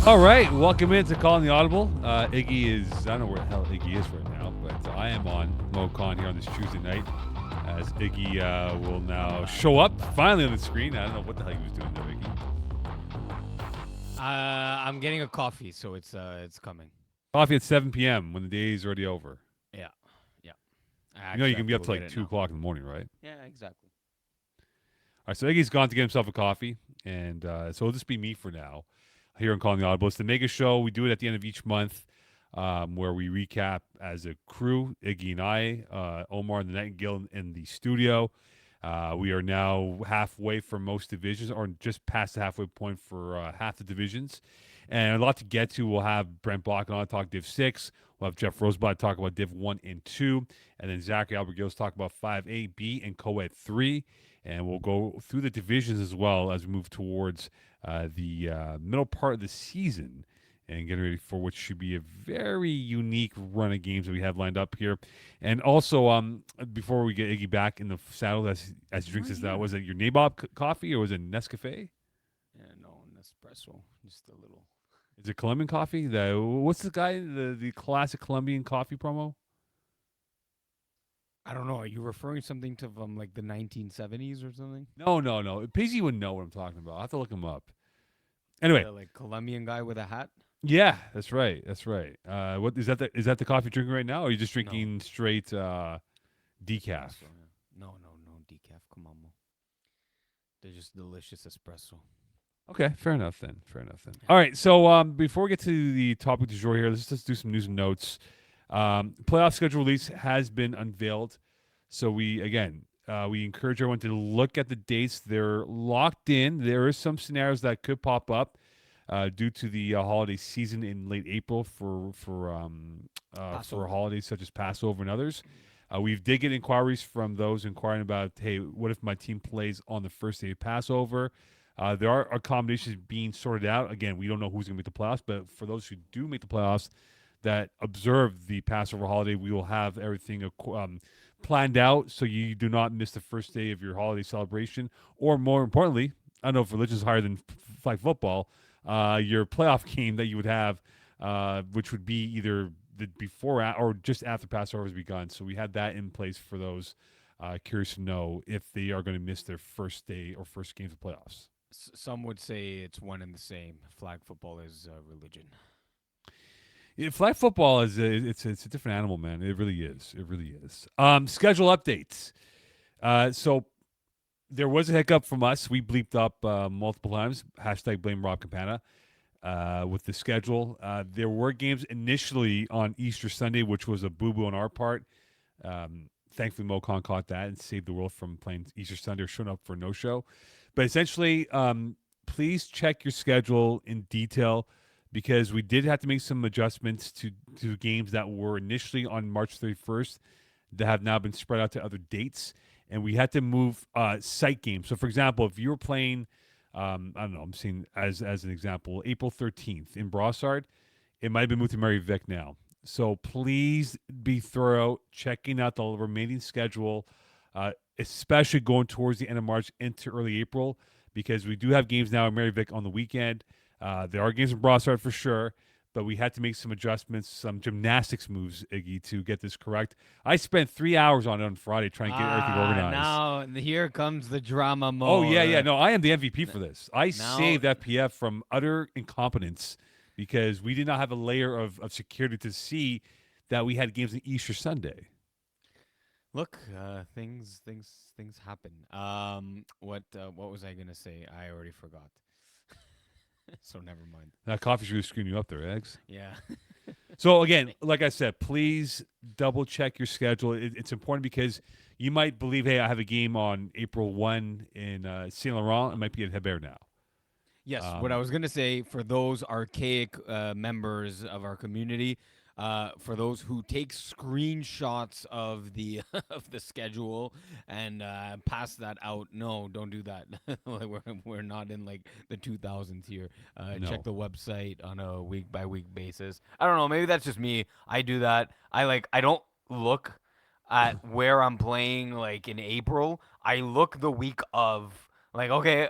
All right, welcome into Calling the Audible. Iggy is, I don't know where the hell Iggy is right now, but I am on MoCon here on this Tuesday night as Iggy will now show up finally on the screen. I don't know what the hell he was doing there, Iggy. I'm getting a coffee, so it's coming. Coffee at 7 p.m. when the day is already over. Yeah, yeah. I You know you actually can have be to up go to get like it 2 now. o'clock in the morning, right? Yeah, exactly. All right, so Iggy's gone to get himself a coffee, and so it'll just be me for now here on Calling the Audible. It's the mega show. We do it at the end of each month where we recap as a crew, Iggy and I, Omar and the Nightingale in the studio. We are now halfway for most divisions, or just past the halfway point for half the divisions. And a lot to get to. We'll have Brent Block on talk Div 6. We'll have Jeff Rosebud talk about Div 1 and 2. And then Zachary Albergills talk about 5A, B, and Co-Ed 3. And we'll go through the divisions as well as we move towards the middle part of the season and getting ready for what should be a very unique run of games that we have lined up here. And also, before we get Iggy back in the saddle as he drinks his, was it your Nabob coffee or was it Nescafe? Yeah, no, an espresso, just a little. Is it Colombian coffee? What's the guy the classic Colombian coffee promo? I don't know. Are you referring something to from like the 1970s or something? No. Pizzy would know what I'm talking about. I will have to look him up. Anyway, The like Colombian guy with a hat? yeah, that's right. That's right. What is that? Is that the coffee you're drinking right now, or are you just No, drinking straight decaf? espresso. Yeah. No decaf. Come on, Mo. They're just delicious espresso. Okay, fair enough then. Yeah. All right, so before we get to the topic du jour here, let's just do some news and notes. Playoff schedule release has been unveiled, so we encourage everyone to look at the dates. They're locked in. There is some scenarios that could pop up due to the holiday season in late April for holidays such as Passover and others. We did get inquiries from those inquiring about, hey, what if my team plays on the first day of Passover? There are accommodations being sorted out. Again, we don't know who's going to make the playoffs, but for those who do make the playoffs that observe the Passover holiday, we will have everything planned out so you do not miss the first day of your holiday celebration. Or more importantly, I don't know if religion is higher than flag football, your playoff game that you would have, which would be either before or just after Passover has begun. So we had that in place for those curious to know if they are going to miss their first day or first games of playoffs. Some would say it's one and the same. Flag football is religion. Yeah, flag football is it's a different animal, man. It really is. It really is. Schedule updates. So there was a hiccup from us. We bleeped up multiple times. Hashtag blame Rob Campana with the schedule. There were games initially on Easter Sunday, which was a boo boo on our part. Thankfully, MoCon caught that and saved the world from playing Easter Sunday or showing up for no show. But essentially, please check your schedule in detail because we did have to make some adjustments to games that were initially on March 31st that have now been spread out to other dates. And we had to move site games. So, for example, if you were playing, I don't know, I'm seeing as an example, April 13th in Brossard, it might have been moved to Mary Vic now. So please be thorough checking out the remaining schedule, especially going towards the end of March into early April, because we do have games now in Mary Vic on the weekend. There are games in Brossard for sure, but we had to make some adjustments, some gymnastics moves, Iggy, to get this correct. I spent 3 hours on it on Friday trying to get everything organized. Now here comes the drama Oh, mode. yeah. No, I am the MVP for this. I Now, saved FPF from utter incompetence because we did not have a layer of security to see that we had games on Easter Sunday. look, things happen. What was I gonna say? I already forgot. So never mind. That coffee's really screwing you up there, Eggs. Yeah. So again, like I said, please double check your schedule. It's important because you might believe, hey, I have a game on April 1 in Saint Laurent. It might be at Hebert now. Yes, what I was gonna say for those archaic members of our community, for those who take screenshots of the of the schedule and pass that out, no, don't do that. Like, we're not in like the 2000s here. No. Check the website on a week by week basis. I don't know. Maybe that's just me. I do that. I don't look at where I'm playing like in April. I look the week of. Like, okay,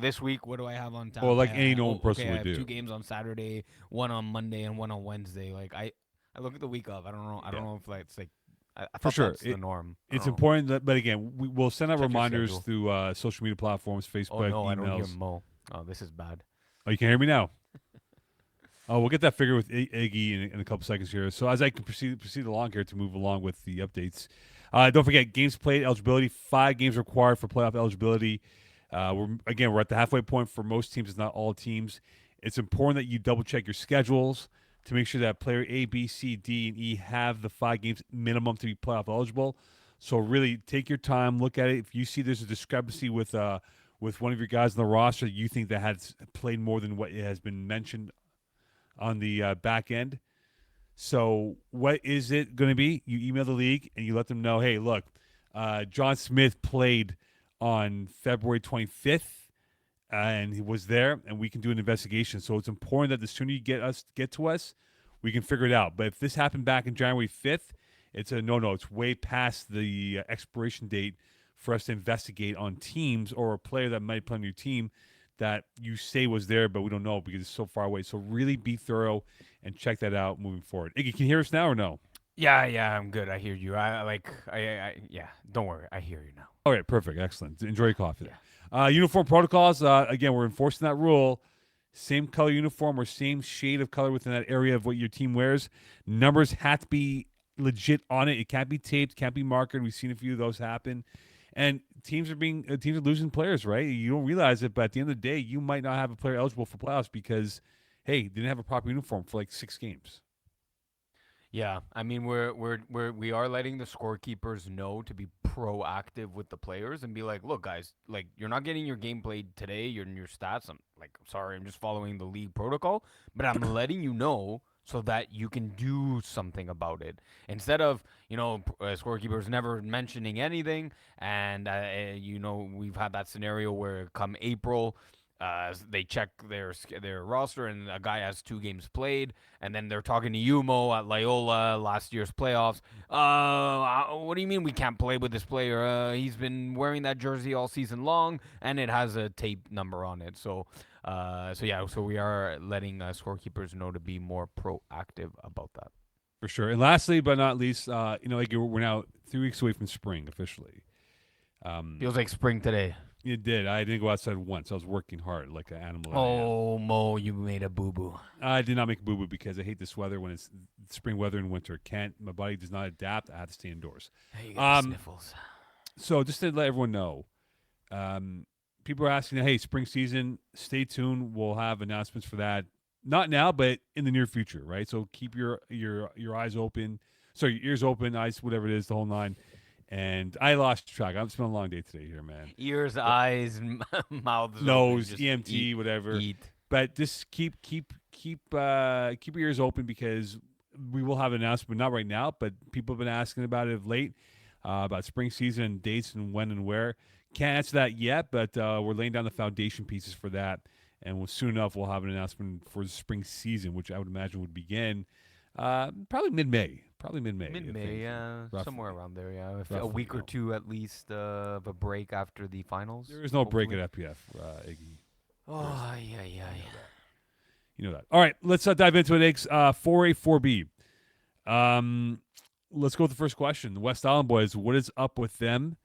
this week, what do I have on Or tap? like any normal Oh, person okay, I would have two do. games on Saturday, one on Monday, and one on Wednesday. Like, I look at the week of. I don't know. I don't Yeah, know if like it's like. I for thought sure. that's the norm. I don't It's know. important that, but again, we'll send out Check your reminders schedule. through social media platforms, Oh Facebook, no, I don't hear emails. Mo. Oh, this is bad. Oh, you can hear me now. Oh, we'll get that figured with Iggy in a couple seconds here. So as I can proceed along here to move along with the updates, don't forget games played eligibility. 5 games required for playoff eligibility. We're at the halfway point for most teams. It's not all teams. It's important that you double check your schedules to make sure that player A, B, C, D, and E have the 5 games minimum to be playoff eligible. So really take your time, look at it. If you see there's a discrepancy with one of your guys on the roster that you think that has played more than what has been mentioned on the back end. So what is it going to be? You email the league and you let them know, hey, look, John Smith played on February 25th, and he was there, and we can do an investigation. So it's important that the sooner you get to us, we can figure it out. But if this happened back in January 5th, it's a no. It's way past the expiration date for us to investigate on teams or a player that might play on your team that you say was there, but we don't know because it's so far away. So really be thorough and check that out moving forward. Iggy, can you hear us now or no? Yeah, yeah, I'm good. I hear you. Yeah. Don't worry. I hear you now. All right, perfect, excellent. Enjoy your coffee Yeah. there. Uniform protocols. Again, we're enforcing that rule. Same color uniform or same shade of color within that area of what your team wears. Numbers have to be legit on it. It can't be taped, can't be marked. We've seen a few of those happen. And teams are losing players, right? You don't realize it, but at the end of the day, you might not have a player eligible for playoffs because, hey, they didn't have a proper uniform for like 6 games. Yeah, I mean we are letting the scorekeepers know to be proactive with the players and be like, look, guys, like you're not getting your game played today. You're in your stats. I'm like, sorry, I'm just following the league protocol, but I'm letting you know so that you can do something about it instead of scorekeepers never mentioning anything. And we've had that scenario where come April. They check their roster and a guy has 2 games played, and then they're talking to Yumo at Loyola last year's playoffs. What do you mean we can't play with this player? He's been wearing that jersey all season long, and it has a tape number on it. So we are letting scorekeepers know to be more proactive about that. For sure. And lastly, but not least, like we're now 3 weeks away from spring officially. Feels like spring today. It did. I didn't go outside once. I was working hard like an animal that I am. Oh, Mo, you made a boo boo. I did not make a boo boo because I hate this weather when it's spring weather and winter. Can't my body does not adapt. I have to stay indoors. You get the Um, sniffles. so just to let everyone know, people are asking, hey, spring season, stay tuned. We'll have announcements for that. Not now, but in the near future, right? So keep your eyes open, sorry, your ears open, eyes, whatever it is, the whole nine. And I lost track. I've spent a long day today here, man. Ears, But eyes, mouths open. nose, Just EMT, whatever. eat. But just keep your ears open because we will have an announcement. Not right now, but people have been asking about it of late, about spring season and dates and when and where. Can't answer that yet, but we're laying down the foundation pieces for that. And soon enough, we'll have an announcement for the spring season, which I would imagine would begin probably mid-May. Probably mid-May. Mid-May, yeah, roughly. somewhere around there, yeah. A Roughly, week or two at least of a break after the finals. There is no break hopefully. at FPF, Iggy. Oh, yeah. You know that. All right, let's dive into it, Iggs. 4A, 4B. Let's go with the first question. The West Island boys, what is up with them?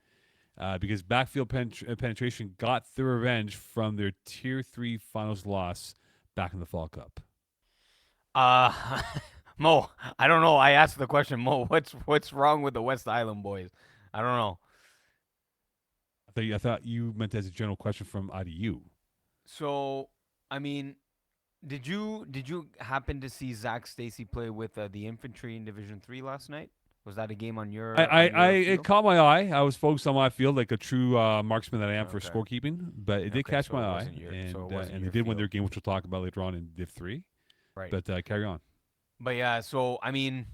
Because backfield penetration got the revenge from their Tier 3 finals loss back in the Fall Cup. Uh, Mo, I don't know. I asked the question, Mo. What's wrong with the West Island boys? I don't know. I thought you meant as a general question from IDU. So, I mean, did you happen to see Zach Stacy play with the infantry in Division 3 last night? Was that a game on your It field? caught my eye. I was focused on my field like a true marksman that I am for Okay. scorekeeping, but it did Okay, catch so my it eye, wasn't your so it wasn't and they your did win field. their game, which we'll talk about later on in Div 3. Right. But carry on. But yeah, so I mean,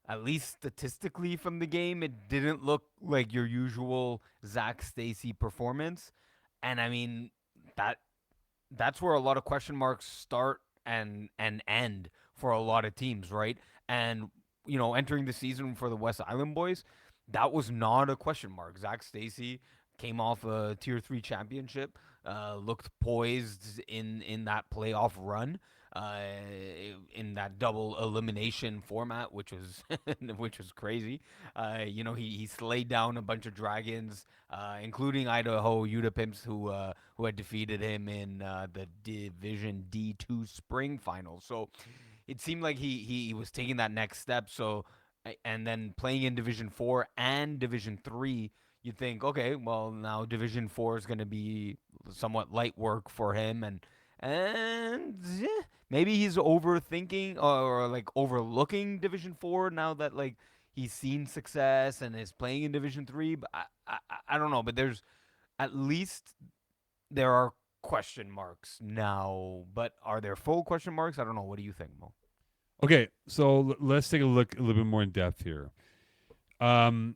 at least statistically from the game, it didn't look like your usual Zach Stacy performance. And I mean, that that's where a lot of question marks start and end for a lot of teams, right? And entering the season for the West Island boys, that was not a question mark. Zach Stacy came off a tier 3 championship, looked poised in that playoff run, uh, in that double elimination format, which was which was crazy. He slayed down a bunch of dragons, including Idaho Utah Pimps, who had defeated him in the Division D2 spring finals. So it seemed like he was taking that next step. So and then playing in Division 4 and Division 3, you think, okay, well, now Division 4 is going to be somewhat light work for him, and maybe he's overthinking, or like overlooking Division 4 now that like he's seen success and is playing in Division 3. But I don't know, but there's at least there are question marks now. But are there full question marks? I don't know. What do you think, Mo? Okay, so let's take a look a little bit more in depth here. Um,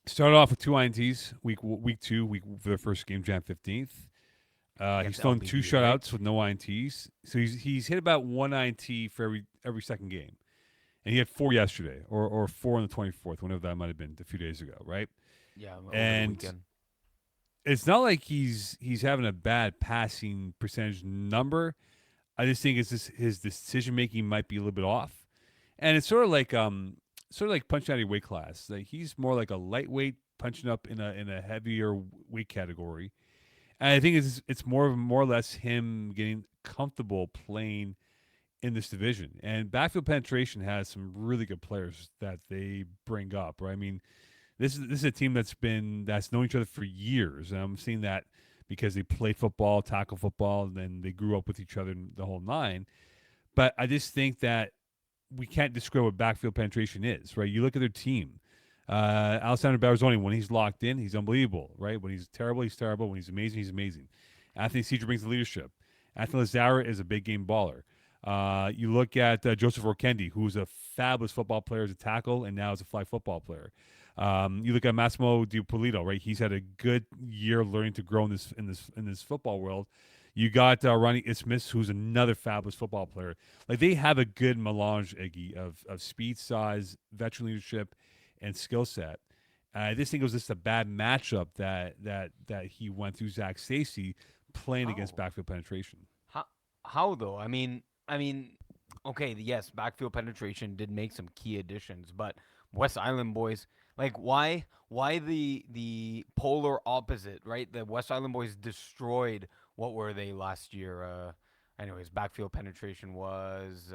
Started off with 2 INTs week 2 week for the first game, Jan 15th. He's Against thrown 2 LBB, right? shutouts with no INTs, so he's hit about 1 INT for every second game, and he had 4 yesterday, or 4 on the 24th, whenever that might have been a few days ago, right? Yeah, over the And weekend. it's not like he's having a bad passing percentage number. I just think it's just his decision making might be a little bit off, and it's sort of like punching out of your weight class. Like he's more like a lightweight punching up in a heavier weight category. And I think it's more or less him getting comfortable playing in this division. And backfield penetration has some really good players that they bring up. Right? I mean, this is a team that's known each other for years, and I'm seeing that because they played football, tackle football, and then they grew up with each other in the whole nine. But I just think that we can't describe what backfield penetration is, right? You look at their team. Alessandro Barzoni, when he's locked in, he's unbelievable, right? When he's terrible, he's terrible. When he's amazing. Anthony Cedar brings the leadership. Anthony Lazara is a big game baller. You look at Joseph Orkendi, who's a fabulous football player as a tackle and now is a flag football player. You look at Massimo Di right? He's had a good year learning to grow in this football world. You got Ronnie Isthmus, who's another fabulous football player. Like they have a good melange, Iggy, of speed, size, veteran leadership, and skill set. I just think it was just a bad matchup that he went through Zach Stacy playing against How? backfield penetration. How? How though? I mean, okay, yes, backfield penetration did make some key additions, but West Island boys, like, why the polar opposite, right? The West Island boys destroyed. What were they last year? Anyways, backfield penetration was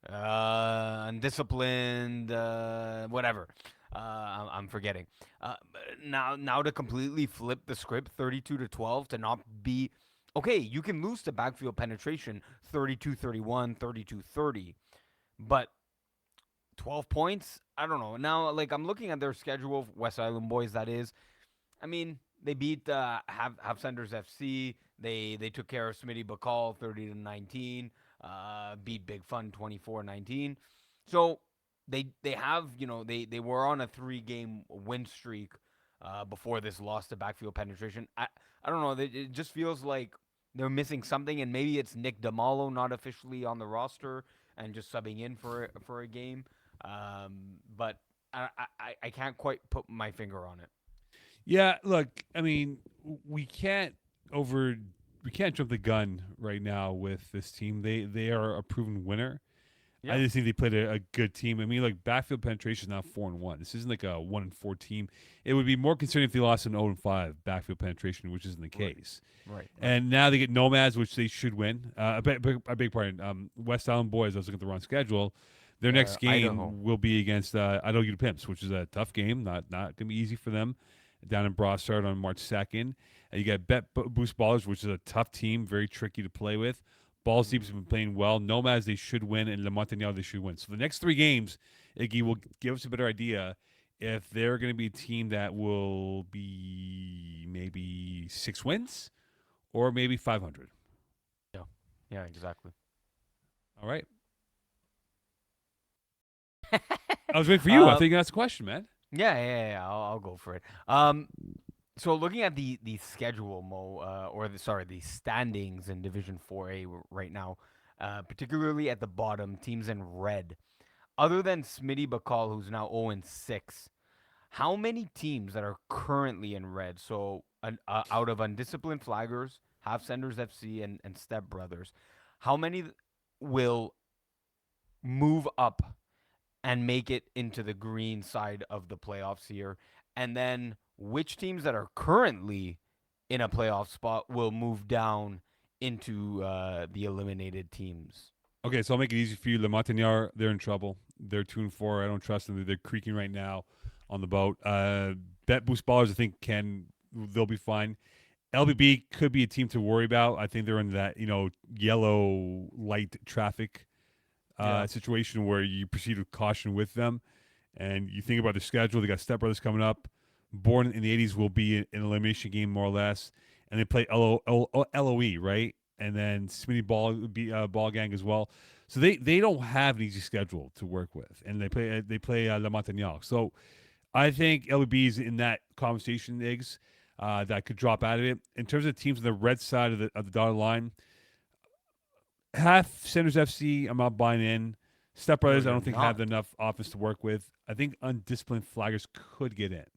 undisciplined, whatever. I'm forgetting. Now to completely flip the script, 32-12, to not be okay. You can lose to backfield penetration, 32-31, 32-30, but 12 points. I don't know. Now, like I'm looking at their schedule, West Island boys. That is, I mean, they beat Have Senders FC. They took care of Smitty Bacall 30-19. Beat Big Fun 24-19. So they have, they were on a 3-game win streak before this loss to backfield penetration. I don't know. It just feels like they're missing something, and maybe it's Nick Damalo not officially on the roster and just subbing in for a game. But I can't quite put my finger on it. Yeah, look, I mean, we can't over we can't jump the gun right now with this team. They are a proven winner. I Yeah. just think they played a good team. I mean, like backfield penetration is now 4-1. This isn't like a 1-4 team. It would be more concerning if they lost an 0-5 backfield penetration, which isn't the Right. case. Right. Right. And now they get Nomads, which they should win. I beg pardon. West Island Boys. I was looking at the wrong schedule. Their next Idaho. game will be against Idaho Utah Pimps, which is a tough game. Not gonna be easy for them. Down in Brossard on March 2nd. And you got Boost Ballers, which is a tough team, very tricky to play with. Balls Deep Mm-hmm. has been playing well. Nomads, they should win, and Le Montagnard, they should win. So the next 3 games, Iggy, will give us a better idea if they're going to be a team that will be maybe 6 wins or maybe 500. Yeah. Yeah. Exactly. All right. I was waiting for you. I uh, think that's a question, man. yeah. I'll go for it. So looking at the schedule, Mo, the standings in Division 4A right now, particularly at the bottom, teams in red. Other than Smitty Bacall, who's now 0-6, how many teams that are currently in red, so out of Undisciplined Flaggers, Half Senders FC, and Step Brothers, how many will move up and make it into the green side of the playoffs here? And then which teams that are currently in a playoff spot will move down into the eliminated teams? Okay, so I'll make it easy for you. Le Montagnard, they're in trouble. They're 2-4. I don't trust them. They're creaking right now on the boat. Bet Boost Ballers, I think they'll be fine. LBB could be a team to worry about. I think they're in that yellow light traffic Yeah. situation where you proceed with caution with them, and you think about the schedule. They got Step Brothers coming up. Born in the '80s will be an elimination game more or less, and they play LOE, right? And then Smitty Ball Gang as well. So they don't have an easy schedule to work with, and they play La Montagnard. So I think LBB is in that conversation, Iggs, that could drop out of it. In terms of teams on the red side of the dotted line, half Sanders FC, I'm not buying in. Step No, Brothers, I you're don't think have not. enough offense to work with. I think undisciplined flaggers could get in,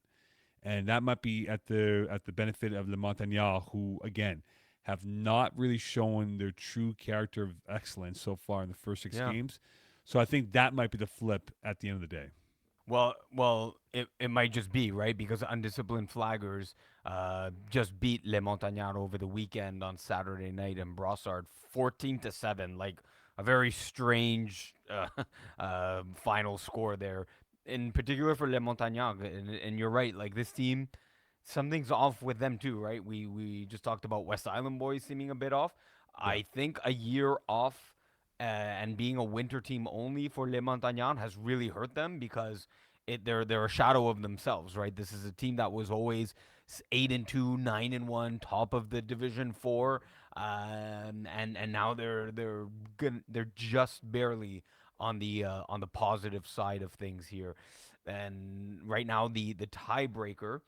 and that might be at the benefit of Le Montagnard, who again have not really shown their true character of excellence so far in the first six Yeah. games. So I think that might be the flip at the end of the day. Well, it might just be right because undisciplined flaggers just beat Les Montagnards over the weekend on Saturday night in Brossard, 14-7. Like a very strange final score there, in particular for Les Montagnards. And you're right, like this team, something's off with them too, right? We just talked about West Island boys seeming a bit off. Yeah. I think a year off and being a winter team only for Les Montagnards has really hurt them because they're a shadow of themselves, right? This is a team that was always 8-2, 9-1, top of the Division 4, and now they're good. They're just barely on the positive side of things here, and right now the tiebreaker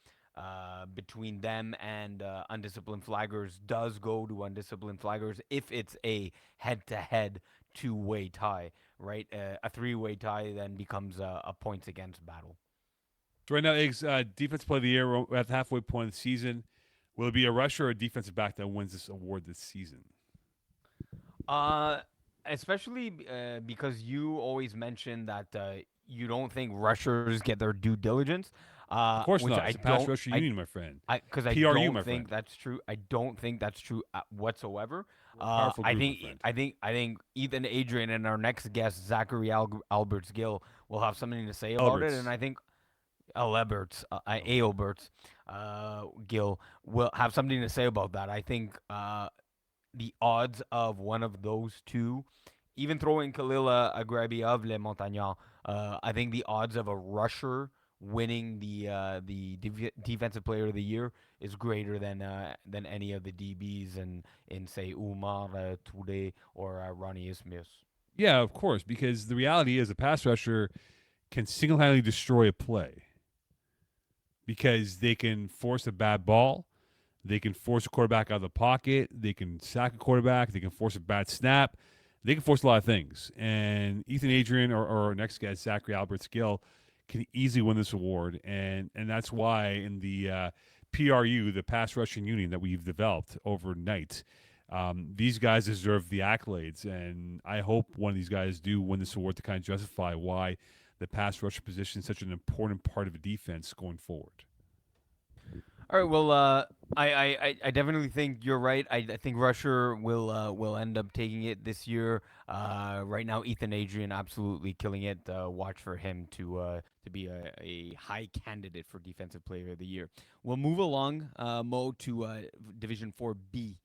between them and undisciplined flaggers does go to undisciplined flaggers if it's a head-to-head two-way tie, right? A three-way tie then becomes a points against battle. So right now, Iggs, defense play of the year. We're at the halfway point of the season. Will it be a rusher or a defensive back that wins this award this season? Uh, Especially because you always mention that you don't think rushers get their due diligence, Of course which not. It's a pass rusher union, my friend. I PRU, don't my friend. think that's true. I don't think that's true whatsoever. We're a powerful I group, my think friend. I think Ethan Adrian and our next guest Zachary Alberts Gill will have something to say about it, and Alberts. I think Alberts Okay. Alberts Gill will have something to say about that. I think the odds of one of those two, even throwing Kalila Agrebi of Le Montagnard, I think the odds of a rusher winning the defensive player of the year is greater than any of the DBs in say Umar Toure or Ronnie Ismius. Yeah, of course, because the reality is a pass rusher can single-handedly destroy a play because they can force a bad ball, they can force a quarterback out of the pocket, they can sack a quarterback, they can force a bad snap, they can force a lot of things. And Ethan Adrian or our next guy, Zachary Albert Skill, can easily win this award. And that's why in the PRU, the pass rushing union that we've developed overnight, these guys deserve the accolades. And I hope one of these guys do win this award to kind of justify why the pass rusher position is such an important part of a defense going forward. All right. Well, I definitely think you're right. I think Rusher will end up taking it this year. Right now, Ethan Adrian absolutely killing it. Watch for him to be a high candidate for Defensive Player of the Year. We'll move along, Mo, to Division 4B.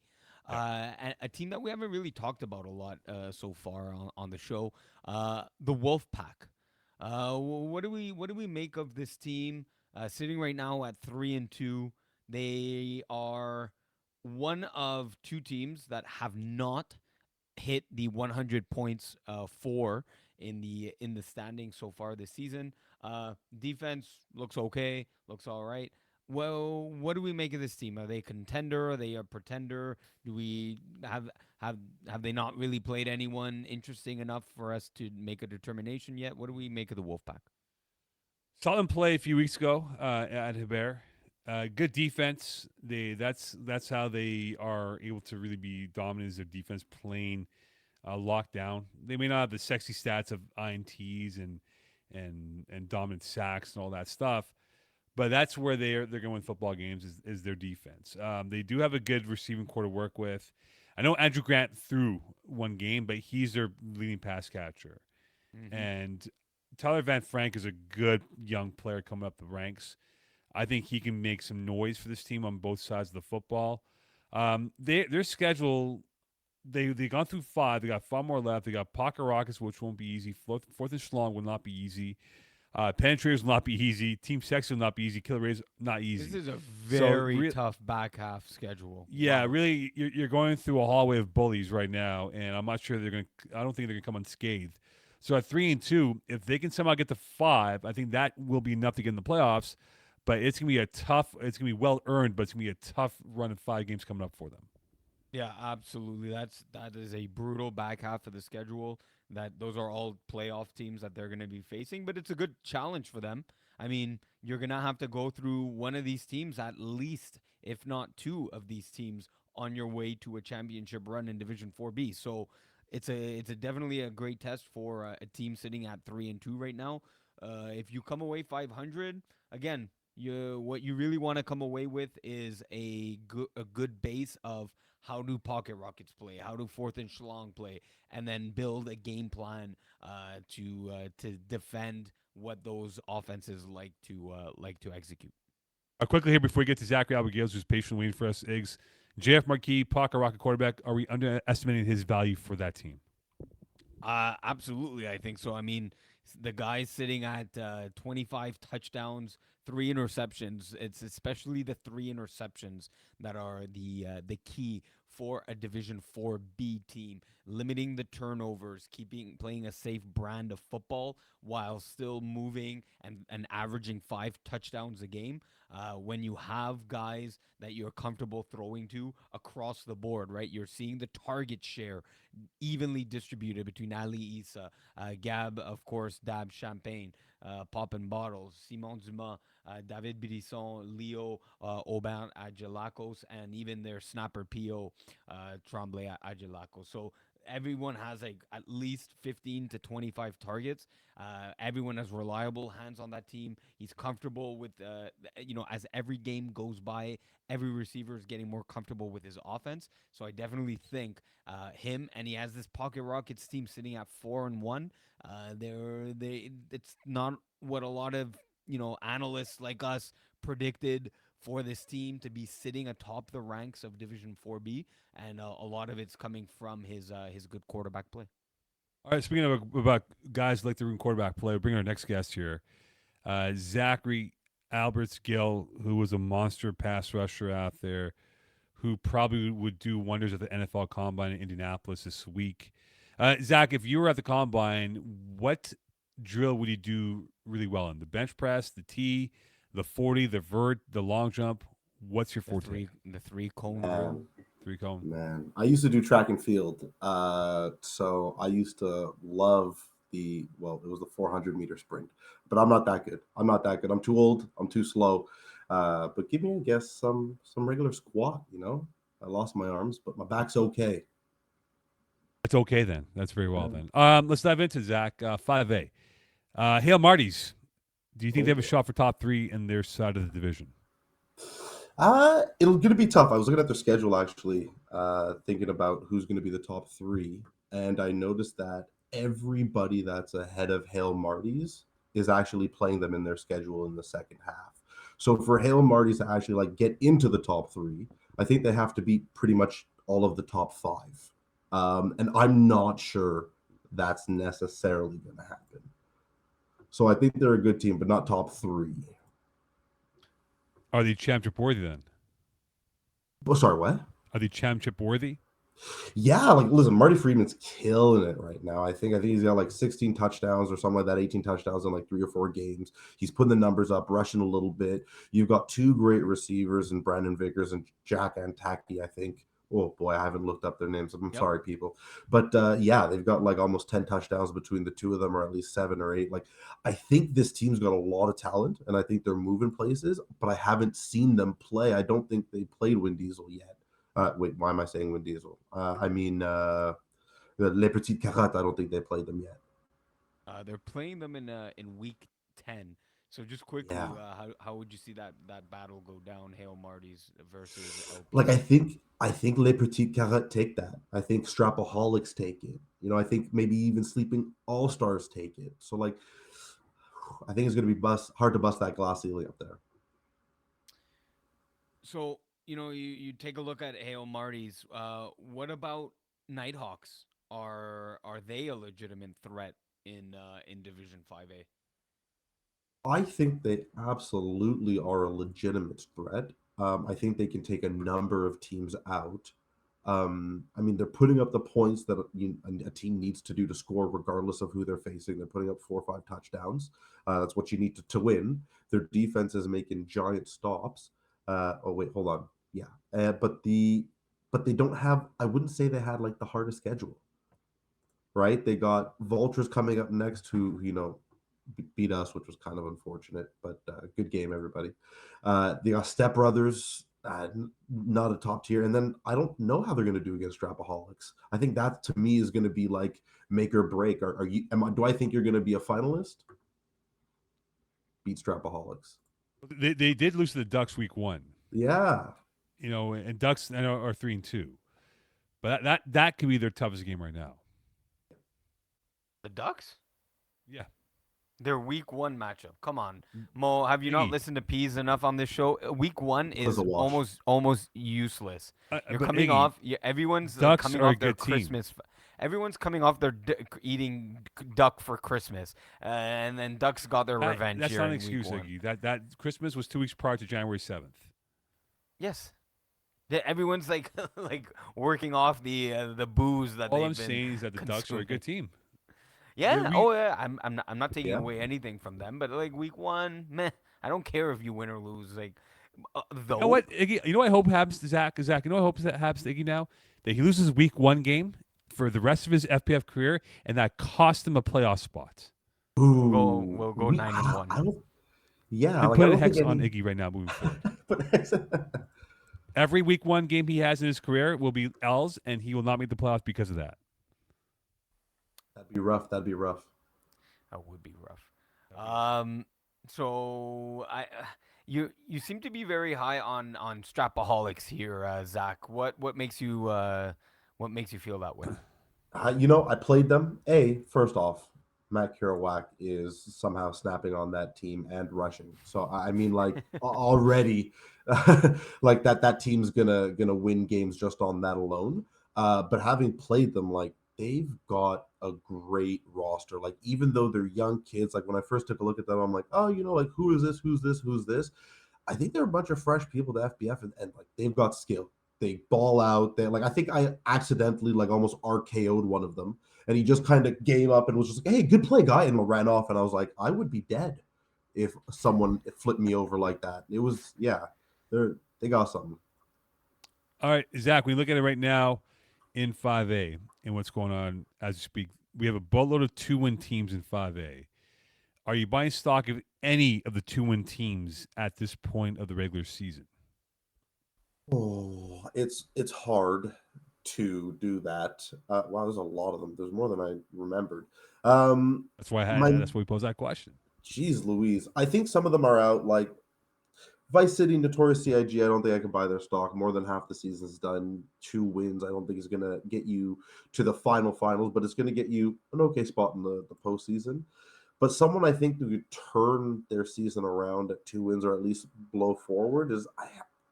Yeah. A team that we haven't really talked about a lot so far on the show, the Wolfpack. What do we make of this team? Sitting right now at 3-2, they are one of two teams that have not hit the 100 points for in the standings so far this season. Defense looks okay, looks all right. Well, what do we make of this team? Are they a contender? Are they a pretender? Do we have have they not really played anyone interesting enough for us to make a determination yet? What do we make of the Wolfpack? Saw them play a few weeks ago at Hebert. Good defense. That's how they are able to really be dominant. Is their defense playing locked down? They may not have the sexy stats of ints and dominant sacks and all that stuff, but that's where they're going to win football games is their defense. They do have a good receiving core to work with. I know Andrew Grant threw one game, but he's their leading pass catcher. Mm-hmm. And Tyler Van Frank is a good young player coming up the ranks. I think he can make some noise for this team on both sides of the football. Their schedule, they gone through five. They got five more left. They got Pocket Rockets, which won't be easy. Fourth and Schlong will not be easy. Penetrators will not be easy. Team Sex will not be easy. Killer Rays not This easy. is a So very tough back half schedule. yeah, Wow. really, you're going through a hallway of bullies right now, and I'm not sure they're going to. I don't think they're going to come unscathed. So at 3-2, if they can somehow get to five, I think that will be enough to get in the playoffs. But it's going to be a tough. It's going to be well earned, but it's going to be a tough run of 5 games coming up for them. Yeah, absolutely. That is a brutal back half of the schedule. That those are all playoff teams that they're going to be facing, but it's a good challenge for them. I mean, you're going to have to go through one of these teams at least, if not two of these teams, on your way to a championship run in Division 4B. So it's definitely a great test for a team sitting at 3-2 right now. If you come away 500, again, what you really want to come away with is a good base of how do Pocket Rockets play, how do Fourth and Schlong play, and then build a game plan to defend what those offenses like to execute. Quickly here before we get to Zachary Abigail's, who's patiently waiting for us, Iggs. JF Marquis, Pocket Rocket quarterback. Are we underestimating his value for that team? Absolutely, I think so. I mean, the guy's sitting at 25 touchdowns, 3 interceptions. It's especially the 3 interceptions that are the key for a Division 4B team, limiting the turnovers, keeping playing a safe brand of football while still moving and averaging 5 touchdowns a game. When you have guys that you're comfortable throwing to across the board, right? You're seeing the target share evenly distributed between Ali Issa, Gab, of course, Dab Champagne, Poppin' Bottles, Simon Dumas, David Brisson, Leo Aubin Agelakos, and even their snapper PO Tremblay Agelakos. So everyone has like at least 15 to 25 targets. Everyone has reliable hands on that team. He's comfortable with, as every game goes by, every receiver is getting more comfortable with his offense. So I definitely think him, and he has this Pocket Rockets team sitting at 4-1. It's not what a lot of analysts like us predicted for this team to be sitting atop the ranks of Division 4B, and a lot of it's coming from his good quarterback play. All right, speaking about guys like the room quarterback play, we'll bring our next guest here. Zachary Alberts Gill, who was a monster pass rusher out there, who probably would do wonders at the NFL Combine in Indianapolis this week. Zach, if you were at the Combine, what drill would you do really well in? The bench press, the T, the 40, the vert, the long jump? What's your The forte? three cone drill. Man, 3 cone. man, I used to do track and field. So I used to love it was the 400-meter sprint, but I'm not that good. I'm not that good. I'm too old. I'm too slow. But give me, I guess, some regular squat. I lost my arms, but my back's okay. That's okay then. That's very well Yeah. then. Let's dive into Zach. 5A. Hail Marty's. Do you think they have a Oh. shot for top three in their side of the division? It'll gonna be tough. I was looking at their schedule actually, thinking about who's gonna be the top three, and I noticed that everybody that's ahead of Hale Marty's is actually playing them in their schedule in the second half. So for Hale Marty's to actually like get into the top three, I think they have to beat pretty much all of the top five. And I'm not sure that's necessarily gonna happen. So I think they're a good team, but not top three. Are they championship worthy then? Oh, sorry, what? Are they championship worthy? Yeah, like listen, Marty Friedman's killing it right now. I think he's got like 16 touchdowns or something like that, 18 touchdowns in like 3 or 4 games. He's putting the numbers up, rushing a little bit. You've got two great receivers in Brandon Vickers and Jack Antaki, I think Oh boy, I haven't looked up their names. I'm Yep. sorry, people. But yeah, they've got like almost 10 touchdowns between the two of them, or at least 7 or 8. Like, I think this team's got a lot of talent, and I think they're moving places, but I haven't seen them play. I don't think they played Win Diesel yet. Wait, why am I saying Win Diesel? I mean, Les Petites Carottes, I don't think they played them yet. They're playing them in week 10. So just quickly, Yeah. how would you see that battle go down? Hale Marty's versus Like LPs. I think Les Petites Carottes take that. I think Strapaholics take it. I think maybe even Sleeping All Stars take it. So like, I think it's gonna be hard to bust that glass ceiling up there. So you take a look at Hale Marty's. What about Nighthawks? Are they a legitimate threat in Division 5A? I think they absolutely are a legitimate threat. I think they can take a number of teams out. I mean, they're putting up the points that a team needs to do to score, regardless of who they're facing. They're putting up 4 or 5 touchdowns. That's what you need to win. Their defense is making giant stops. Oh wait, hold on. Yeah, but they don't have. I wouldn't say they had like the hardest schedule, right? They got Vultures coming up next, who beat us, which was kind of unfortunate, but good game, everybody. They got Step Brothers, not a top tier, and then I don't know how they're going to do against Strapaholics. I think that to me is going to be like make or break. Are you? Do I think you're going to be a finalist? Beat Strapaholics. They did lose to the Ducks week 1. Yeah. And Ducks are 3-2. But that could be their toughest game right now. The Ducks? Yeah. Their week 1 matchup. Come on, Mo. Have you not Iggy. listened to Peas enough on this show? Week 1 Was is a wash. almost useless. You're But coming Iggy, off. Everyone's Ducks coming are a off their good team. Christmas. Everyone's coming off their eating duck for Christmas, and then Ducks got their revenge That's here not an in week excuse, 1. Iggy. That Christmas was 2 weeks prior to January 7th. Yes. Everyone's like like working off the booze that All they've I'm been saying is that the Ducks are a consuming. good team. Yeah. We Oh yeah. I'm not taking Yeah. away anything from them, but like week 1, meh. I don't care if you win or lose. Like You know though. what, Iggy? You know what I hope happens to Zach? Zach, you know what I hope that happens to Iggy now? That he loses week 1 game for the rest of his FPF career, and that cost him a playoff spot. Ooh. We'll go 9-1. I don't. Yeah. I'm Like I putting a don't think hex on any. Iggy right now moving forward. But Every week 1 game he has in his career will be L's, and he will not make the playoffs because of that. that'd be rough. That'd be rough. That would be rough. So you seem to be very high on strapaholics here, Zach. What makes you feel that way? I played them. First off, Matt Kerouac is somehow snapping on that team and rushing. So I mean, like already, like that team's gonna win games just on that alone. But having played them, like they've got a great roster. Like even though they're young kids, like when I first took a look at them, I'm like, oh, like who is this? Who's this? Who's this? I think they're a bunch of fresh people to FBF, and like they've got skill. They ball out. They like I think I accidentally like almost RKO'd one of them, and he just kind of gave up and was just like, "Hey, good play, guy," and ran off. And I was like, I would be dead if someone flipped me over like that. It was they got something. All right, Zach, we look at it right now in 5A and what's going on as we speak. We have a boatload of 2-win teams in 5A. Are you buying stock of any of the 2-win teams at this point of the regular season? Oh, it's hard to do that. Wow, there's a lot of them. There's more than I remembered. That's why My that's why we posed that question. Geez Louise. I think some of them are out. Like Vice City, Notorious CIG, I don't think I can buy their stock. More than half the season's done. 2 wins. I don't think is going to get you to the finals, but it's going to get you an okay spot in the postseason. But someone I think who could turn their season around at 2 wins or at least blow forward is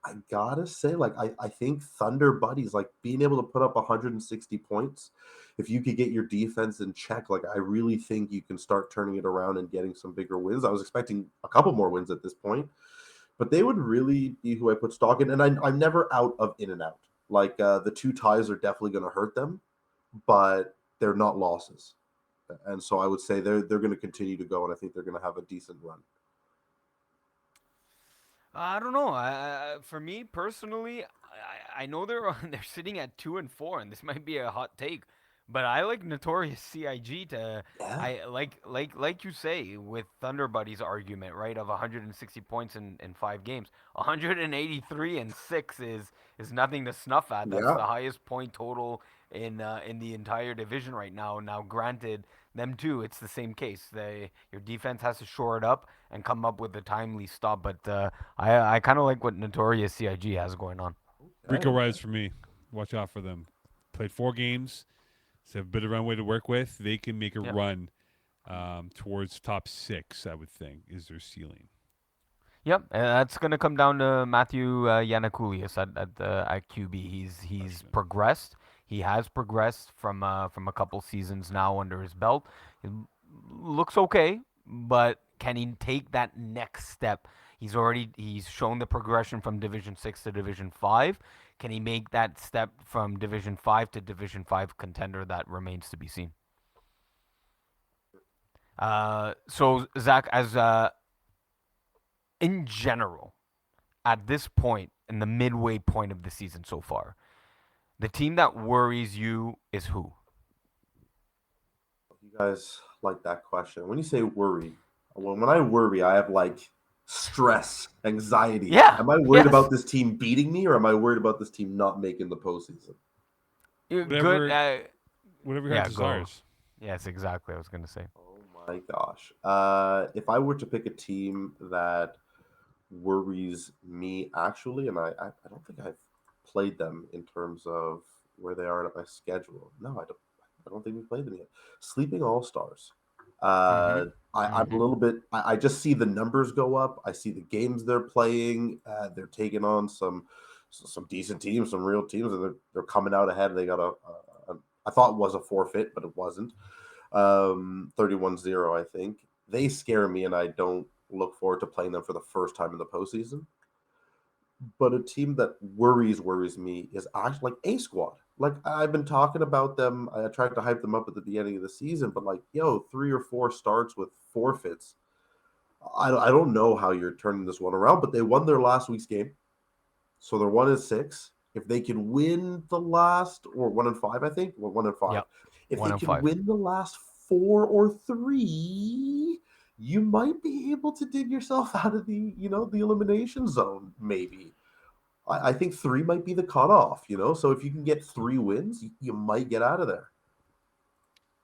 I gotta say, like I think Thunder Buddies, like being able to put up 160 points, if you could get your defense in check, like I really think you can start turning it around and getting some bigger wins. I was expecting a couple more wins at this point, but they would really be who I put stock in. And I'm never out of in and out. Like the 2 ties are definitely going to hurt them, but they're not losses. And so I would say they're going to continue to go, and I think they're going to have a decent run. I don't know. For me personally, I know they're sitting at 2-4, and this might be a hot take, but I like Notorious Cig to Yeah. I like you say with Thunder Buddy's argument, right, of 160 points in 5 games. 183 and 6 is nothing to snuff at. That's Yeah. the highest point total in the entire division right now. Now, granted, them too, it's the same case. Your defense has to shore it up and come up with a timely stop. But I kind of like what Notorious Cig has going on. Rico Okay. Riders for me. Watch out for them. Played 4 games. So have a bit of runway to work with. They can make a Yep. run towards top 6. I would think is their ceiling. Yep, and that's gonna come down to Matthew Yanakoulias at QB. He's Freshman. progressed. He has progressed from a couple seasons now under his belt. He looks okay, but can he take that next step? He's shown the progression from Division 6 to Division 5. Can he make that step from Division 5 to Division 5 contender? That remains to be seen. So Zach, as in general, at this point, in the midway point of the season so far, the team that worries you is who? You guys like that question. When you say worry, when I worry, I have like stress, anxiety. Yeah. Am I worried Yes. about this team beating me, or am I worried about this team not making the postseason? Good. Whatever your Yeah, heart go. desires. Yes, exactly. I was gonna say. Oh my gosh. If I were to pick a team that worries me actually, and I don't think I've played them in terms of where they are at my schedule. No, I don't think we played them yet. Sleeping All Stars. Mhm. I'm a Mhm. little bit. I just see the numbers go up. I see the games they're playing. They're taking on some decent teams, some real teams, and they're coming out ahead. They got I thought it was a forfeit, but it wasn't. 31-0, I think. They scare me, and I don't look forward to playing them for the first time in the postseason. But a team that worries me is actually like A Squad. Like I've been talking about them. I tried to hype them up at the beginning of the season, but like, 3 or 4 starts with forfeits. I don't know how you're turning this one around, but they won their last week's game, so they're 1-6. If they can win the last, or 1-5, I think, well, 1-5. Yep. If One they and can five. win the last 4 or 3, you might be able to dig yourself out of the elimination zone. Maybe I think 3 might be the cutoff. So if you can get 3 wins, you might get out of there.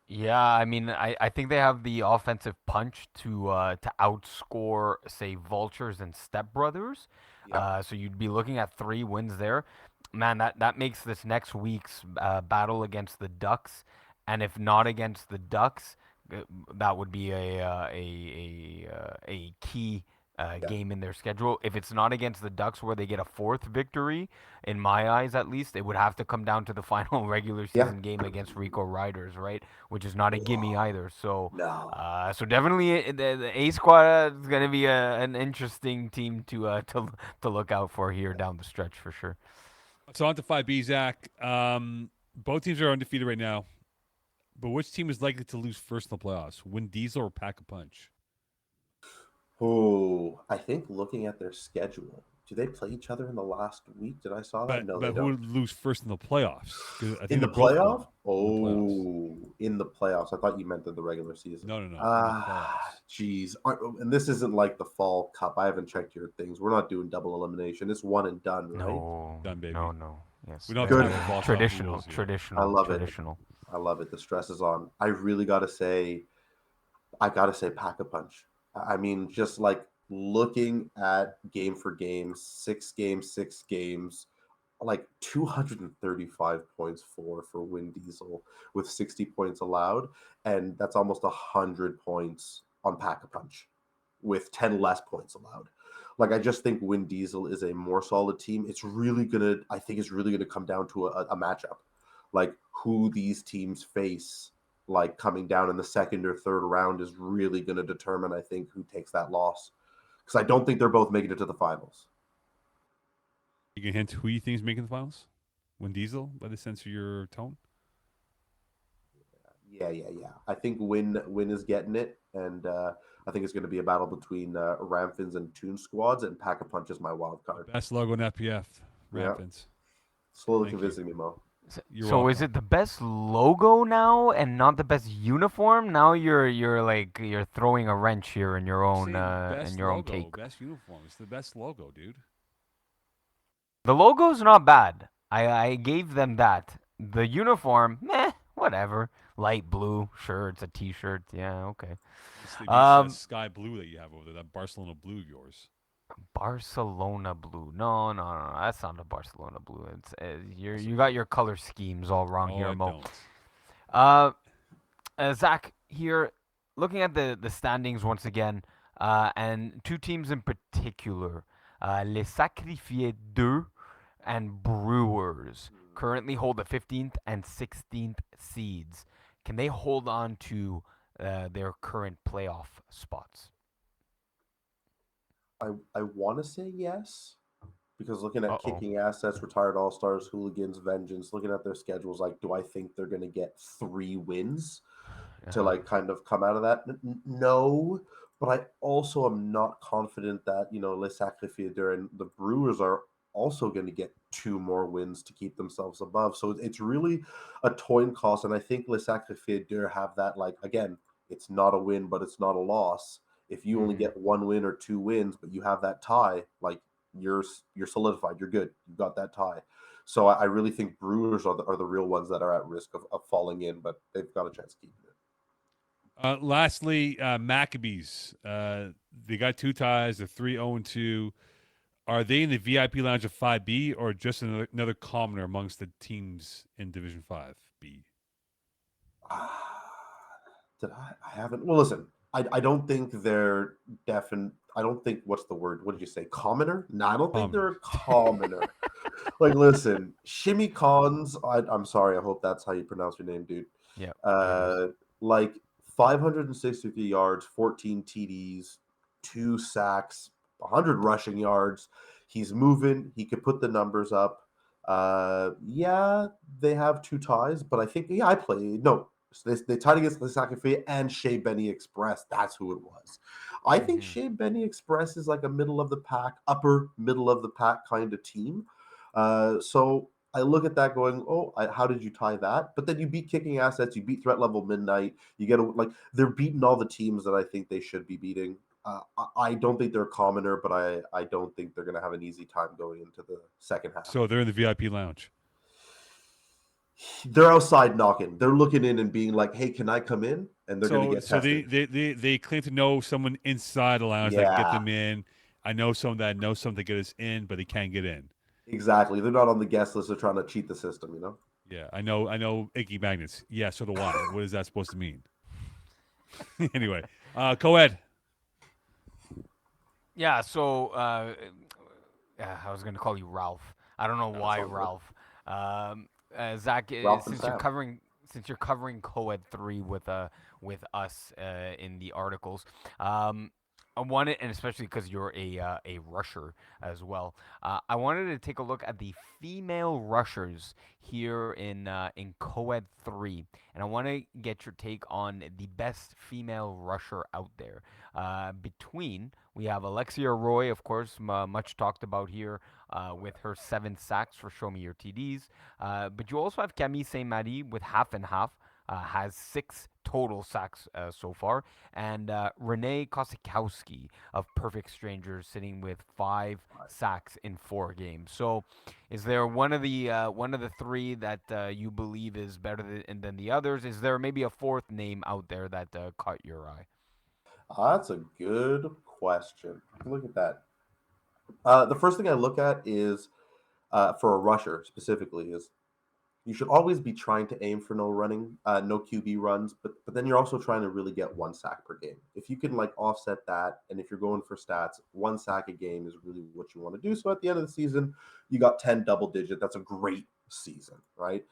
Yeah, I mean, I think they have the offensive punch to outscore, say, Vultures and Step Brothers. Yeah, So you'd be looking at 3 wins there. Man, that makes this next week's battle against the Ducks, and if not against the Ducks, uh, that would be a key yeah. game in their schedule. If it's not against the Ducks, where they get a fourth victory, in my eyes at least, it would have to come down to the final regular Yeah. season game against Rico Riders, right? Which is not a gimme either. So, No. so definitely the A squad is going to be an interesting team to look out for here down the stretch for sure. So on to 5B, Zach. Both teams are undefeated right now. But which team is likely to lose first in the playoffs? Win Diesel or Pack a Punch? Oh, I think looking at their schedule, do they play each other in the last week? Did I saw that? No, they But who don't. would lose first in the playoffs? 'Cause I think In the they're both playoff? going in the playoffs. Oh, in the playoffs. I thought you meant in the regular season. No. In the playoffs. Geez. And this isn't like the fall cup. I haven't checked your things. We're not doing double elimination. It's one and done, right? No, Done, baby. no. Yes, We don't have Good. time to boss off traditional, rules here. I traditional, love it. traditional. I love it. The stress is on. I really got to say, Pack a Punch. I mean, just like looking at game for game, 6 games, like 235 points for Win Diesel with 60 points allowed, and that's almost 100 points on Pack a Punch with 10 less points allowed. Like I just think Win Diesel is a more solid team. I think it's really gonna come down to a matchup, like who these teams face. Like coming down in the second or third round is really going to determine, I think, who takes that loss. Because I don't think they're both making it to the finals. You can hint who you think is making the finals? Win Diesel, by the sense of your tone? Yeah. I think Win is getting it, and I think it's going to be a battle between Ramfins and Toon Squads, and Pack a Punch is my wild card. Best logo in FPF, Yeah. Rampants. Slowly Thank you. convincing me, Mo. You're So is welcome. it the best logo now and not the best uniform? Now you're throwing a wrench here I'm saying in best your own logo, take. best uniform. It's the best logo, dude. The logo's not bad. I gave them that. The uniform, meh, whatever. Light blue, sure, it's a t-shirt. Yeah, okay. Maybe it's that Um, sky blue that you have over there, that Barcelona blue of yours. Barcelona blue. No, no, no, no, that's not a Barcelona blue. It's Yes, you it got is. your color schemes all wrong No, here, I Mo. don't. Uh, Zach, here, looking at the standings once again, and two teams in particular, Les Sacrifiés deux and Brewers currently hold the 15th and 16th seeds. Can they hold on to their current playoff spots? I want to say yes, because looking Uh at oh. kicking assets, retired all stars, hooligans, vengeance, looking at their schedules, like, do I think they're going to get 3 wins to Uh-huh. like kind of come out of that? No, but I also am not confident that Les Sacrifiés and the Brewers are also going to get 2 more wins to keep themselves above. So it's really a coin toss, and I think Les Sacrifiés have that, like, again, it's not a win, but it's not a loss. If you only Mm-hmm. get 1 win or 2 wins, but you have that tie, like, you're solidified, you're good, you got that tie. So I really think Brewers are the real ones that are at risk of falling in, but they've got a chance of keeping it. Lastly, Maccabees. They got 2 ties. They're 3-0-2. Are they in the VIP lounge of 5B or just another commoner amongst the teams in Division 5B? Did I haven't. Well, listen, I don't think they're definite. I don't think, what's the word? What did you say? Commoner? No, I don't think they're Commoner. a commoner. Like, listen, Shimmy Cons. I'm sorry. I hope that's how you pronounce your name, dude. Yep, it is. Uh, like 563 yards, 14 TDs, 2 sacks, 100 rushing yards. He's moving. He could put the numbers up. Yeah, they have 2 ties, but I think, yeah, I played. No, they tied against Lisakafe and Shea Benny Express. That's who it was. I think Mm-hmm. Shea Benny Express is like a middle of the pack, upper middle of the pack kind of team. So I look at that going, oh, how did you tie that? But then you beat Kicking Assets, you beat Threat Level Midnight. You get like, they're beating all the teams that I think they should be beating. I don't think they're a commoner, but I don't think they're going to have an easy time going into the second half. So they're in the VIP lounge. They're outside knocking. They're looking in and being like, "Hey, can I come in?" And they're going to So get so tested. they claim to know someone inside the lounge that can get Yeah, them in. I know someone that knows someone to get us in, but they can't get in. exactly. They're not on the guest list. They're trying to cheat the system. Yeah, I know icky magnets. Yeah, so do I. What is that supposed to mean? Anyway, co-ed. Yeah, so I was gonna call you Ralph. I don't know That why sounds good. Ralph. Zach, Ralph and Sam. since you're covering co-ed 3 with us in the articles, I wanted, and especially because you're a rusher as well, I wanted to take a look at the female rushers here in co-ed 3, and I want to get your take on the best female rusher out there. Between we have Alexia Roy, of course, much talked about here with her 7 sacks for Show Me Your TDs. But you also have Camille Saint Marie with half and half, has 6 total sacks so far. And Renee Kosikowski of Perfect Strangers sitting with 5 sacks in 4 games. So is there one of the three that you believe is better than the others? Is there maybe a fourth name out there that caught your eye? That's a good question. Look at that. The first thing I look at is, for a rusher specifically, is you should always be trying to aim for no QB runs, but then you're also trying to really get 1 sack per game. If you can like offset that, and if you're going for stats, 1 sack a game is really what you want to do. So at the end of the season, you got 10 double digit. That's a great season, right?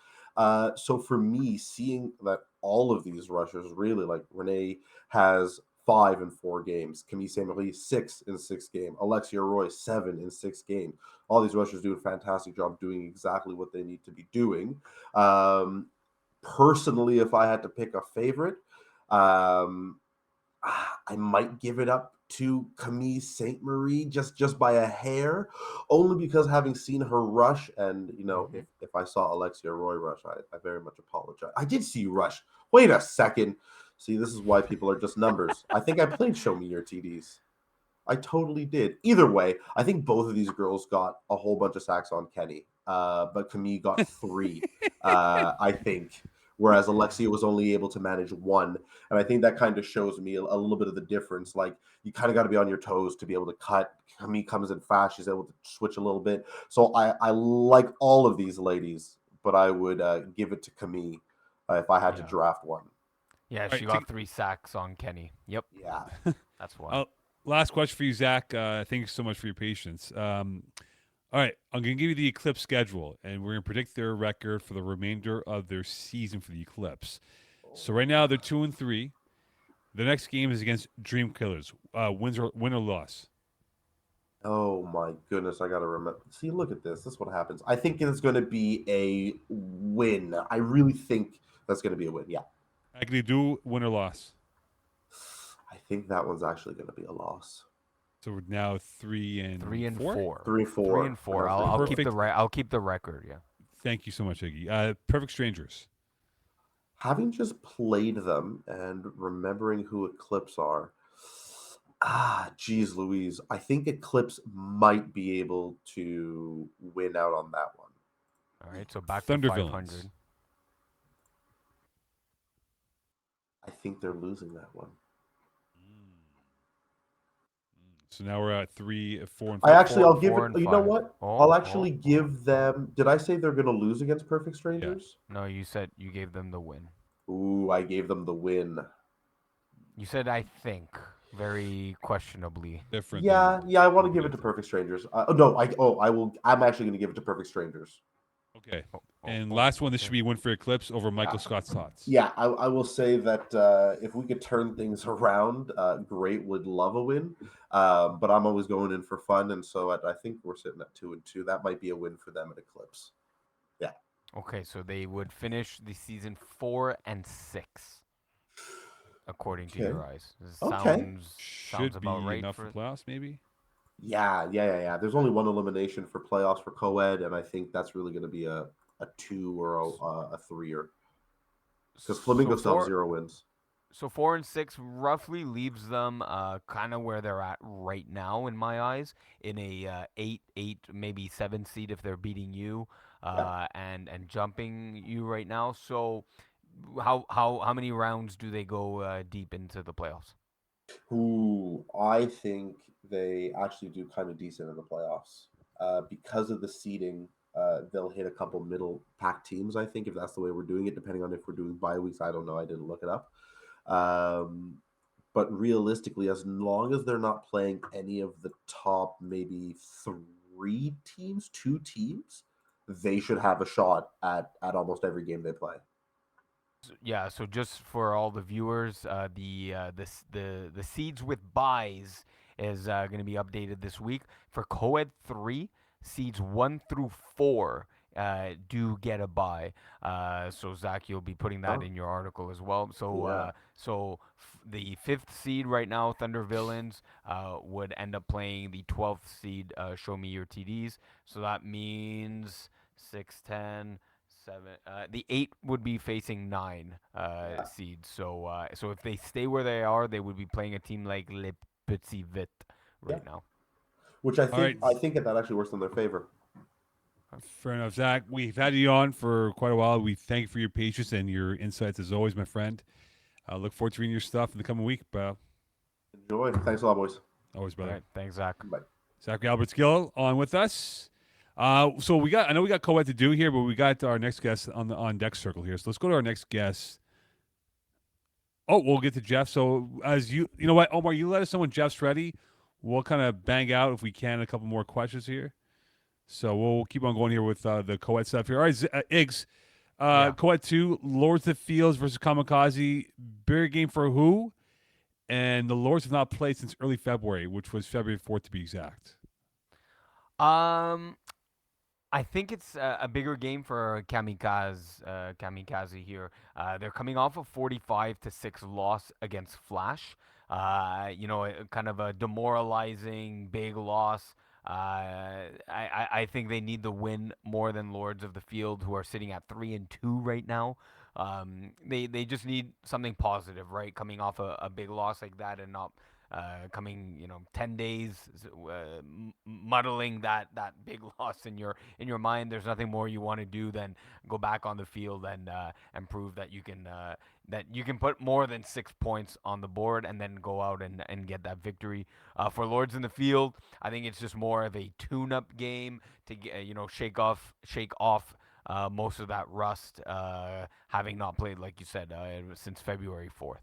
So for me, seeing that all of these rushers really, like, Renee has 5 in 4 games, Camille Saint Marie 6 in 6 games, Alexia Roy 7 in 6 games. All these rushers do a fantastic job doing exactly what they need to be doing. Personally, if I had to pick a favorite, um, I might give it up to Camille Saint Marie just by a hair, only because having seen her rush, and if I saw Alexia Roy rush, I very much apologize. I did see rush. Wait a second. See, this is why people are just numbers. I think I played Show Me Your TDs. I totally did. Either way, I think both of these girls got a whole bunch of sacks on Kenny, but Camille got three, I think, whereas Alexia was only able to manage one. And I think that kind of shows me a little bit of the difference. Like, you kind of got to be on your toes to be able to cut. Camille comes in fast. She's able to switch a little bit. So I like all of these ladies, but I would give it to Camille if I had to draft one. Yeah, she got 3 sacks on Kenny. Yep. Yeah. That's one. Last question for you, Zach. Thank you so much for your patience. All right, I'm going to give you the Eclipse schedule, and we're going to predict their record for the remainder of their season for the Eclipse. So right now they're 2-3. The next game is against Dream Killers. Win or loss. Oh my goodness, I gotta remember. See, look at this. This is what happens. I think it's going to be a win. I really think that's going to be a win. Yeah. I can do win or loss. I think that one's actually going to be a loss. So we're now 3-4. 3-4. 3-4. I'll keep the record. Yeah. Thank you so much, Iggy. Perfect Strangers. Having just played them and remembering who Eclipse are, geez Louise, I think Eclipse might be able to win out on that one. All right, so back Thunder to 500. Villains. I think they're losing that one. So now we're at 3-4 and 5. I'll give it. You know what? I'll actually give them. Did I say they're going to lose against Perfect Strangers? Yeah. No, you said you gave them the win. Ooh, I gave them the win. You said I think very questionably. Different. Yeah. I want to give it to Perfect Strangers. No, I will. I'm actually going to give it to Perfect Strangers. Okay. And last one, this should be a win for Eclipse over Michael Scott's Thoughts. Yeah, I will say that if we could turn things around, great, would love a win. But I'm always going in for fun, and so I think we're sitting at 2-2. That might be a win for them at Eclipse. Yeah. Okay, so they would finish the season 4-6, according to your eyes. Should about be right enough for playoffs, maybe. Yeah. There's only one elimination for playoffs for co-ed, and I think that's really going to be a 2 or a 3-er. Because Flamingo still have 0 wins. So 4-6 roughly leaves them kind of where they're at right now, in my eyes, in a 8, maybe 7 seed if they're beating you and jumping you right now. So how many rounds do they go deep into the playoffs? Ooh, I think they actually do kind of decent in the playoffs because of the seeding. They'll hit a couple middle pack teams, I think, if that's the way we're doing it, depending on if we're doing bye weeks. I don't know. I didn't look it up. But realistically, as long as they're not playing any of the top maybe 2 teams, they should have a shot at almost every game they play. Yeah, so just for all the viewers, the seeds with buys is going to be updated this week. For co-ed 3, seeds 1-4 do get a bye. So Zach, you'll be putting that in your article as well. So the 5th seed right now, Thunder Villains, would end up playing the 12th seed, Show Me Your TDs. So that means 6, 10. 7. The 8 would be facing 9 seeds. So if they stay where they are, they would be playing a team like Le Petit Vite right now. Which I think that actually works in their favor. Fair enough, Zach. We've had you on for quite a while. We thank you for your patience and your insights as always, my friend. I look forward to reading your stuff in the coming week. Enjoy. Thanks a lot, boys. Always, brother. All right, thanks, Zach. Bye. Zachary Albert-Skill on with us. So I know we got co-ed to do here, but we got our next guest on deck circle here. So let's go to our next guest. Oh, we'll get to Jeff. So as you know what, Omar, you let us know when Jeff's ready. We'll kind of bang out if we can a couple more questions here. So we'll keep on going here with the co-ed stuff here. All right, Iggs, co-ed 2, Lords of the Fields versus Kamikaze. Bigger game for who? And the Lords have not played since early February, which was February 4th to be exact. I think it's a bigger game for Kamikaze here. They're coming off a 45-6 loss against Flash. Kind of a demoralizing big loss. I think they need the win more than Lords of the Field, who are sitting at 3-2 right now. They just need something positive, right? Coming off a big loss like that, and not coming 10 days muddling that big loss in your mind. There's nothing more you want to do than go back on the field and prove that you can put more than 6 points on the board, and then go out and get that victory. For Lords in the Field, I think it's just more of a tune-up game to shake off most of that rust, having not played, like you said, since February 4th.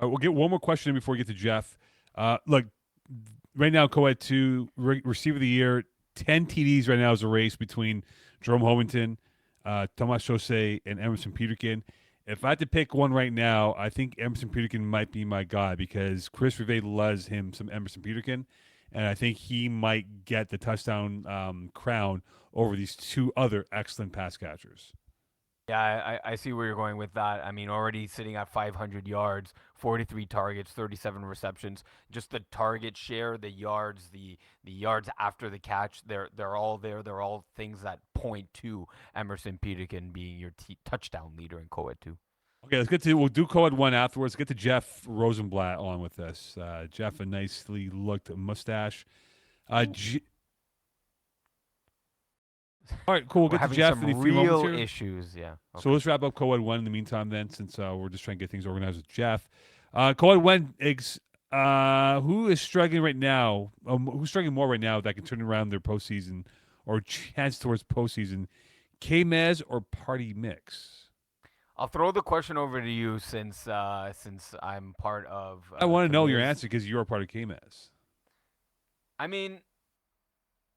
All right, we'll get one more question in before we get to Jeff. Look, right now, co-ed 2, receiver of the year, 10 TDs right now is a race between Jerome Hovington, Tomas Jose, and Emerson Peterkin. If I had to pick one right now, I think Emerson Peterkin might be my guy because Chris Rivet loves him some Emerson Peterkin, and I think he might get the touchdown crown over these two other excellent pass catchers. Yeah, I see where you're going with that. I mean, already sitting at 500 yards, 43 targets, 37 receptions. Just the target share, the yards, the yards after the catch, they're all there. They're all things that point to Emerson Peterkin being your touchdown leader in co-ed 2. Okay, we'll do co-ed 1 afterwards. Get to Jeff Rosenblatt on with us. Jeff, a nicely looked mustache. All right, cool. We'll We're get to having Jeff some in a few moments real here. issues, yeah. Okay. So let's wrap up co-ed 1 in the meantime then, since we're just trying to get things organized with Jeff. Co-ed 1, who is struggling right now? Who's struggling more right now that can turn around their postseason or chance towards postseason? K-Mez or Party Mix? I'll throw the question over to you since I'm part of. I want to know your Kamiz. answer because you're a part of K-Mez. I mean,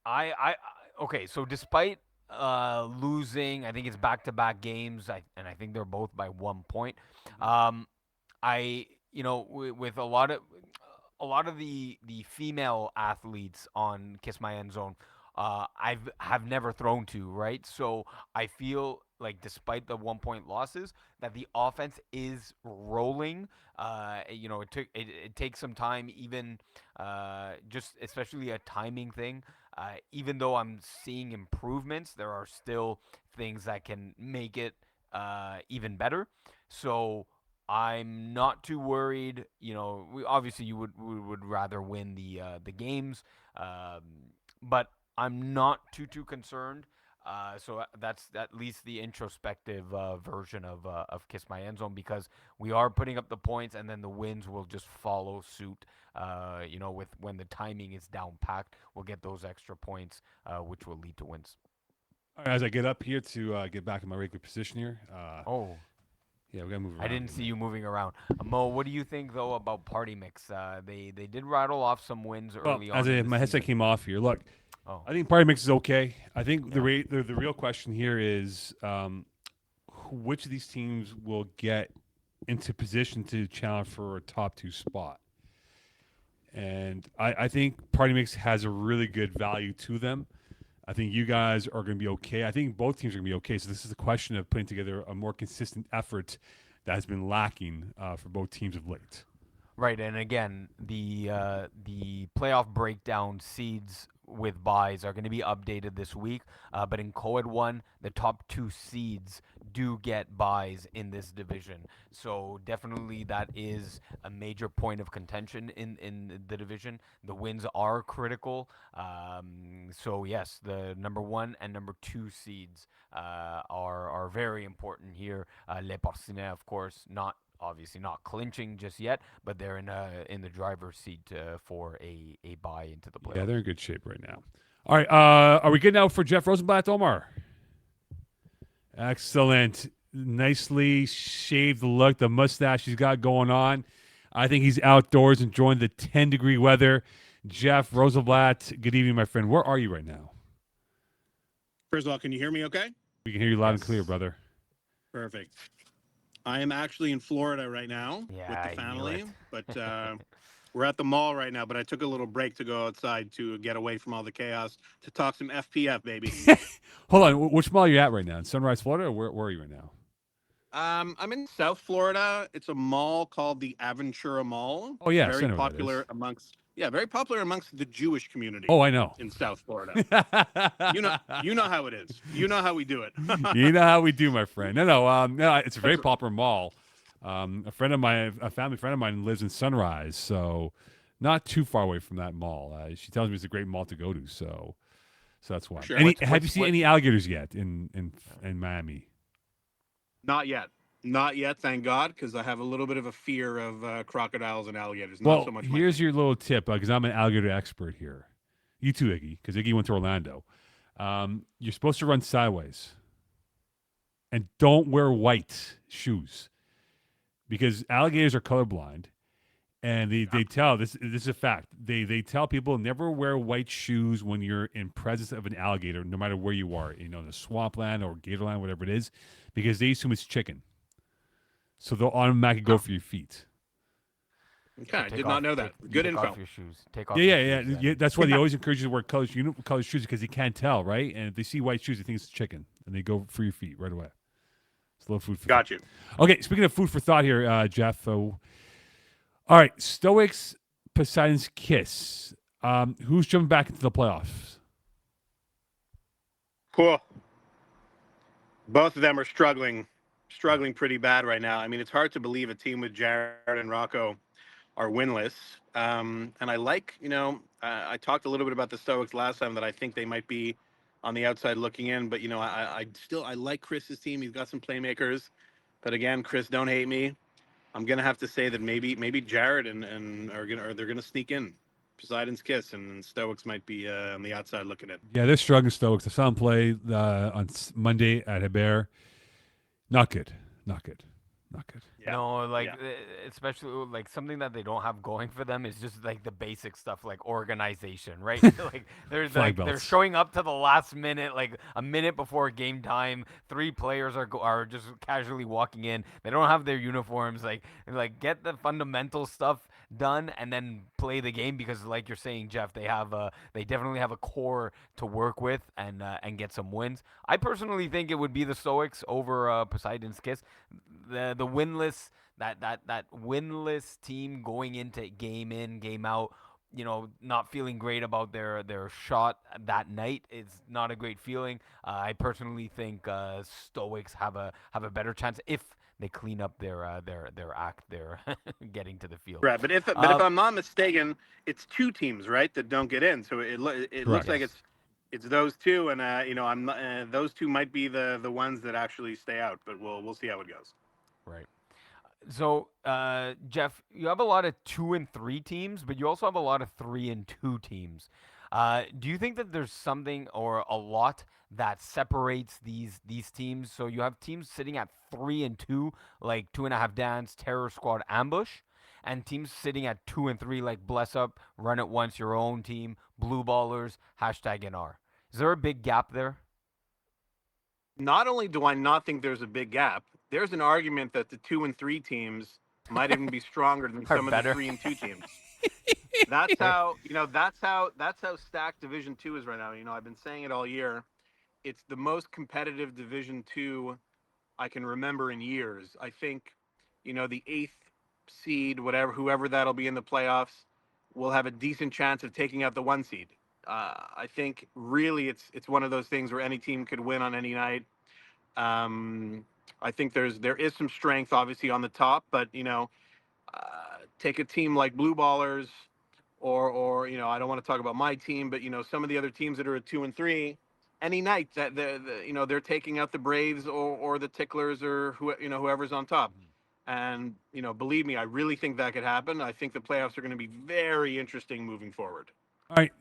I okay. So despite losing, I think it's back-to-back games. I think they're both by 1 point. I with a lot of the female athletes on Kiss My End Zone, have never thrown to, right? So I feel like despite the 1 point losses, that the offense is rolling. It takes some time, even just especially a timing thing. Even though I'm seeing improvements, there are still things that can make it even better. So I'm not too worried. Obviously we would rather win the games, but I'm not too concerned. So that's at least the introspective version of Kiss My End Zone, because we are putting up the points, and then the wins will just follow suit. With when the timing is down packed, we'll get those extra points, which will lead to wins. All right, as I get up here to get back in my regular position here. Oh. Yeah, we gotta move around. I didn't see you moving around. Mo, what do you think though about Party Mix? They did rattle off some wins early on. As my headset came off here, look, Oh. I think Party Mix is okay. I think the real question here is which of these teams will get into position to challenge for a top 2 spot. And I think Party Mix has a really good value to them. I think you guys are going to be okay. I think both teams are going to be okay. So this is a question of putting together a more consistent effort that has been lacking for both teams of late. Right, and again, the playoff breakdown seeds with buys are going to be updated this week. But in Co-ed 1, the top 2 seeds do get buys in this division. So definitely that is a major point of contention in the division. The wins are critical. So yes, the number 1 and number 2 seeds are very important here. Les Porcinets, of course, obviously not clinching just yet, but they're in the driver's seat for a bye into the playoffs. Yeah, they're in good shape right now. All right, are we good now for Jeff Rosenblatt, Omar? Excellent. Nicely shaved look, the mustache he's got going on. I think he's outdoors enjoying the 10-degree weather. Jeff Rosenblatt, good evening, my friend. Where are you right now? First of all, can you hear me okay? We can hear you loud and clear, brother. Perfect. I am actually in Florida right now with Yeah, the I knew family, it. but we're at the mall right now. But I took a little break to go outside to get away from all the chaos to talk some FPF, baby. Hold on. Which mall are you at right now? In Sunrise, Florida, or where are you right now? I'm in South Florida. It's a mall called the Aventura Mall. Oh yes, I Very know what that is. popular amongst very popular amongst the Jewish community. Oh, I know. In South Florida. You know how it is. You know how we do it. You know how we do, my friend. No, it's a very popular mall. A family friend of mine lives in Sunrise, so not too far away from that mall. She tells me it's a great mall to go to, so that's why. Sure. Have you seen any alligators yet in Miami? Not yet. Not yet, thank God, because I have a little bit of a fear of crocodiles and alligators. Not Well, so much. here's your little tip, because I'm an alligator expert here. You too, Iggy, because Iggy went to Orlando. You're supposed to run sideways, and don't wear white shoes, because alligators are colorblind, and they tell this is a fact. They tell people never wear white shoes when you're in presence of an alligator, no matter where you are, in the swampland or gatorland, whatever it is, because they assume it's chicken. So they'll automatically go for your feet. Okay, I did not know that. Good info. Take off your shoes. Take off Yeah. your shoes. That's why they always encourage you to wear colored shoes, because they can't tell, right? And if they see white shoes, they think it's chicken, and they go for your feet right away. It's a little food for Got thought. you. Okay, speaking of food for thought here, Jeff. All right, Stoics, Poseidon's Kiss. Who's jumping back into the playoffs? Cool. Both of them are struggling pretty bad right now. I mean, it's hard to believe a team with Jared and Rocco are winless. And I like, I talked a little bit about the Stoics last time, that I think they might be on the outside looking in. But, I like Chris's team. He's got some playmakers. But again, Chris, don't hate me. I'm gonna have to say that maybe Jared and they're gonna sneak in. Poseidon's Kiss and Stoics might be on the outside looking in. Yeah, they're struggling, Stoics. I saw them play on Monday at Hebert. Not good. Yeah. No, especially like something that they don't have going for them is just like the basic stuff, like organization, right? Like they're showing up to the last minute, like a minute before game time. 3 players are just casually walking in. They don't have their uniforms. Like get the fundamental stuff done and then play the game, because like you're saying, Jeff, they definitely have a core to work with and get some wins. I personally think it would be the Stoics over Poseidon's Kiss. The winless that winless team going into game in, game out, not feeling great about their shot that night is not a great feeling. I personally think Stoics have a better chance if they clean up their act there getting to the field. Right, but if I'm not mistaken, it's 2 teams, right, that don't get in. So it looks like it's those 2, and I'm not, those 2 might be the ones that actually stay out, but we'll see how it goes. Right. So, Jeff, you have a lot of 2 and 3 teams, but you also have a lot of 3 and 2 teams. Do you think that there's something or a lot that separates these teams? So you have teams sitting at 3 and 2, like 2.5 Dance, Terror Squad, Ambush, and teams sitting at 2 and 3, like Bless Up, Run It Once, Your Own Team, Blue Ballers, #NR. Is there a big gap there? Not only do I not think there's a big gap, there's an argument that the 2 and 3 teams might even be stronger than some of the 3 and 2 teams. That's how stacked Division 2 is right now. I've been saying it all year. It's the most competitive Division 2 I can remember in years. I think, the 8th seed, whoever that'll be in the playoffs, will have a decent chance of taking out the 1 seed. I think really it's one of those things where any team could win on any night. I think there is some strength obviously on the top, but take a team like Blue Ballers, or I don't want to talk about my team, but some of the other teams that are at 2 and 3, any night that they're taking out the Braves or the Ticklers or whoever's on top. And believe me, I really think that could happen. I think the playoffs are going to be very interesting moving forward. All right.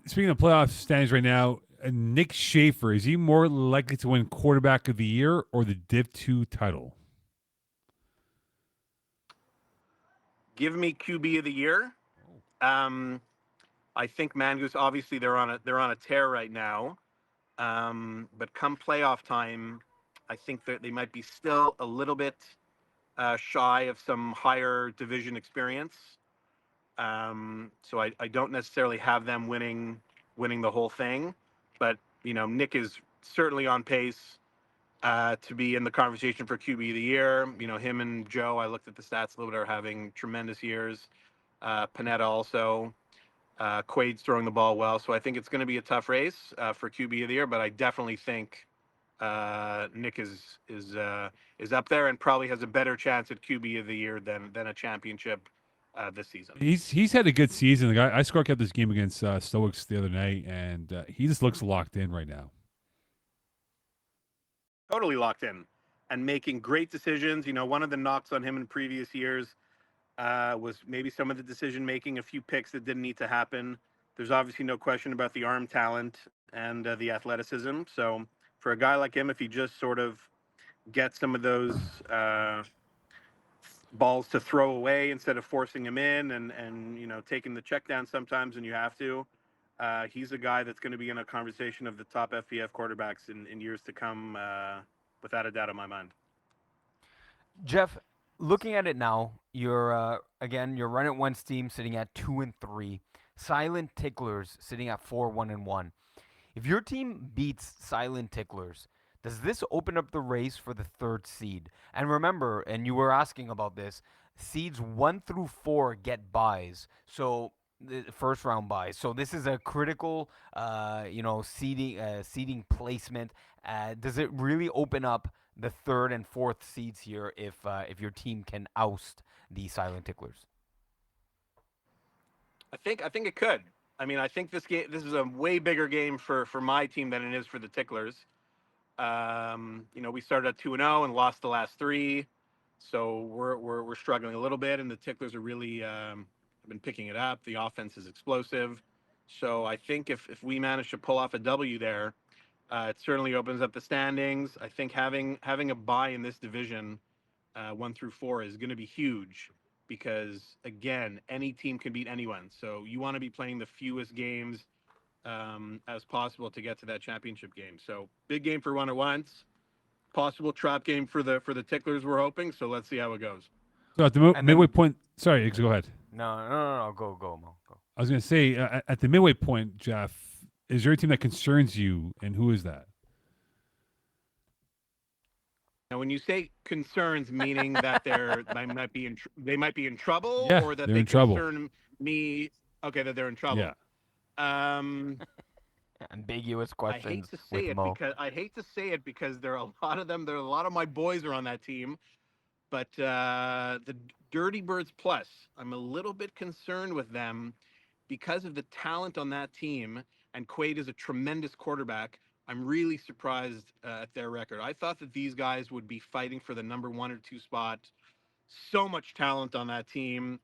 Speaking of playoff standings right now, Nick Schaefer, is he more likely to win Quarterback of the Year or the Div 2 title? Give me QB of the year. I think Mangoose, obviously they're on a tear right now. But come playoff time, I think that they might be still a little bit shy of some higher division experience. So I don't necessarily have them winning the whole thing, but Nick is certainly on pace to be in the conversation for QB of the year. You know, him and Joe, I looked at the stats a little bit, are having tremendous years. Panetta also. Quaid's throwing the ball well, so I think it's going to be a tough race for QB of the year. But I definitely think Nick is up there and probably has a better chance at QB of the year than a championship this season. He's had a good season. Like I score kept this game against Stoics the other night, and he just looks locked in right now. Totally locked in and making great decisions. You know, one of the knocks on him in previous years was maybe some of the decision making, a few picks that didn't need to happen. There's obviously no question about the arm talent and the athleticism. So for a guy like him, if he just sort of gets some of those balls to throw away instead of forcing him in and you know, taking the check down sometimes when you have to, he's a guy that's going to be in a conversation of the top FPF quarterbacks in years to come, without a doubt in my mind. Jeff, looking at it now, you're again your run at once team sitting at 2-3, Silent Ticklers sitting at 4-1-1. If your team beats Silent Ticklers, does this open up the race for the third seed? And remember, and you were asking about this, seeds 1 through 4 get buys. So the first round buys. So this is a critical, seeding placement. Does it really open up the third and fourth seeds here if your team can oust the Silent Ticklers? I think it could. I mean, I think this is a way bigger game for my team than it is for the Ticklers. You know, we started at 2-0 and lost the last 3, so we're struggling a little bit, and the Ticklers are really have been picking it up. The offense is explosive, so I think if we manage to pull off a W there, it certainly opens up the standings. I think having a bye in this division, 1 through 4, is going to be huge because again, any team can beat anyone. So you want to be playing the fewest games as possible to get to that championship game. So big game for one at once. Possible trap game for the Ticklers, we're hoping. So let's see how it goes. So at the midway point, sorry, go ahead. No, go, Mo, go. I was going to say at the midway point, Jeff, is there a team that concerns you, and who is that? Now, when you say concerns, meaning that they might be in trouble, Yeah, or that they're they in trouble. concern me. Okay, that they're in trouble. Yeah. Ambiguous questions. I hate to say it because there are a lot of them. There are a lot of my boys are on that team, but the Dirty Birds Plus, I'm a little bit concerned with them because of the talent on that team. And Quaid is a tremendous quarterback. I'm really surprised at their record. I thought that these guys would be fighting for the number 1 or 2 spot. So much talent on that team.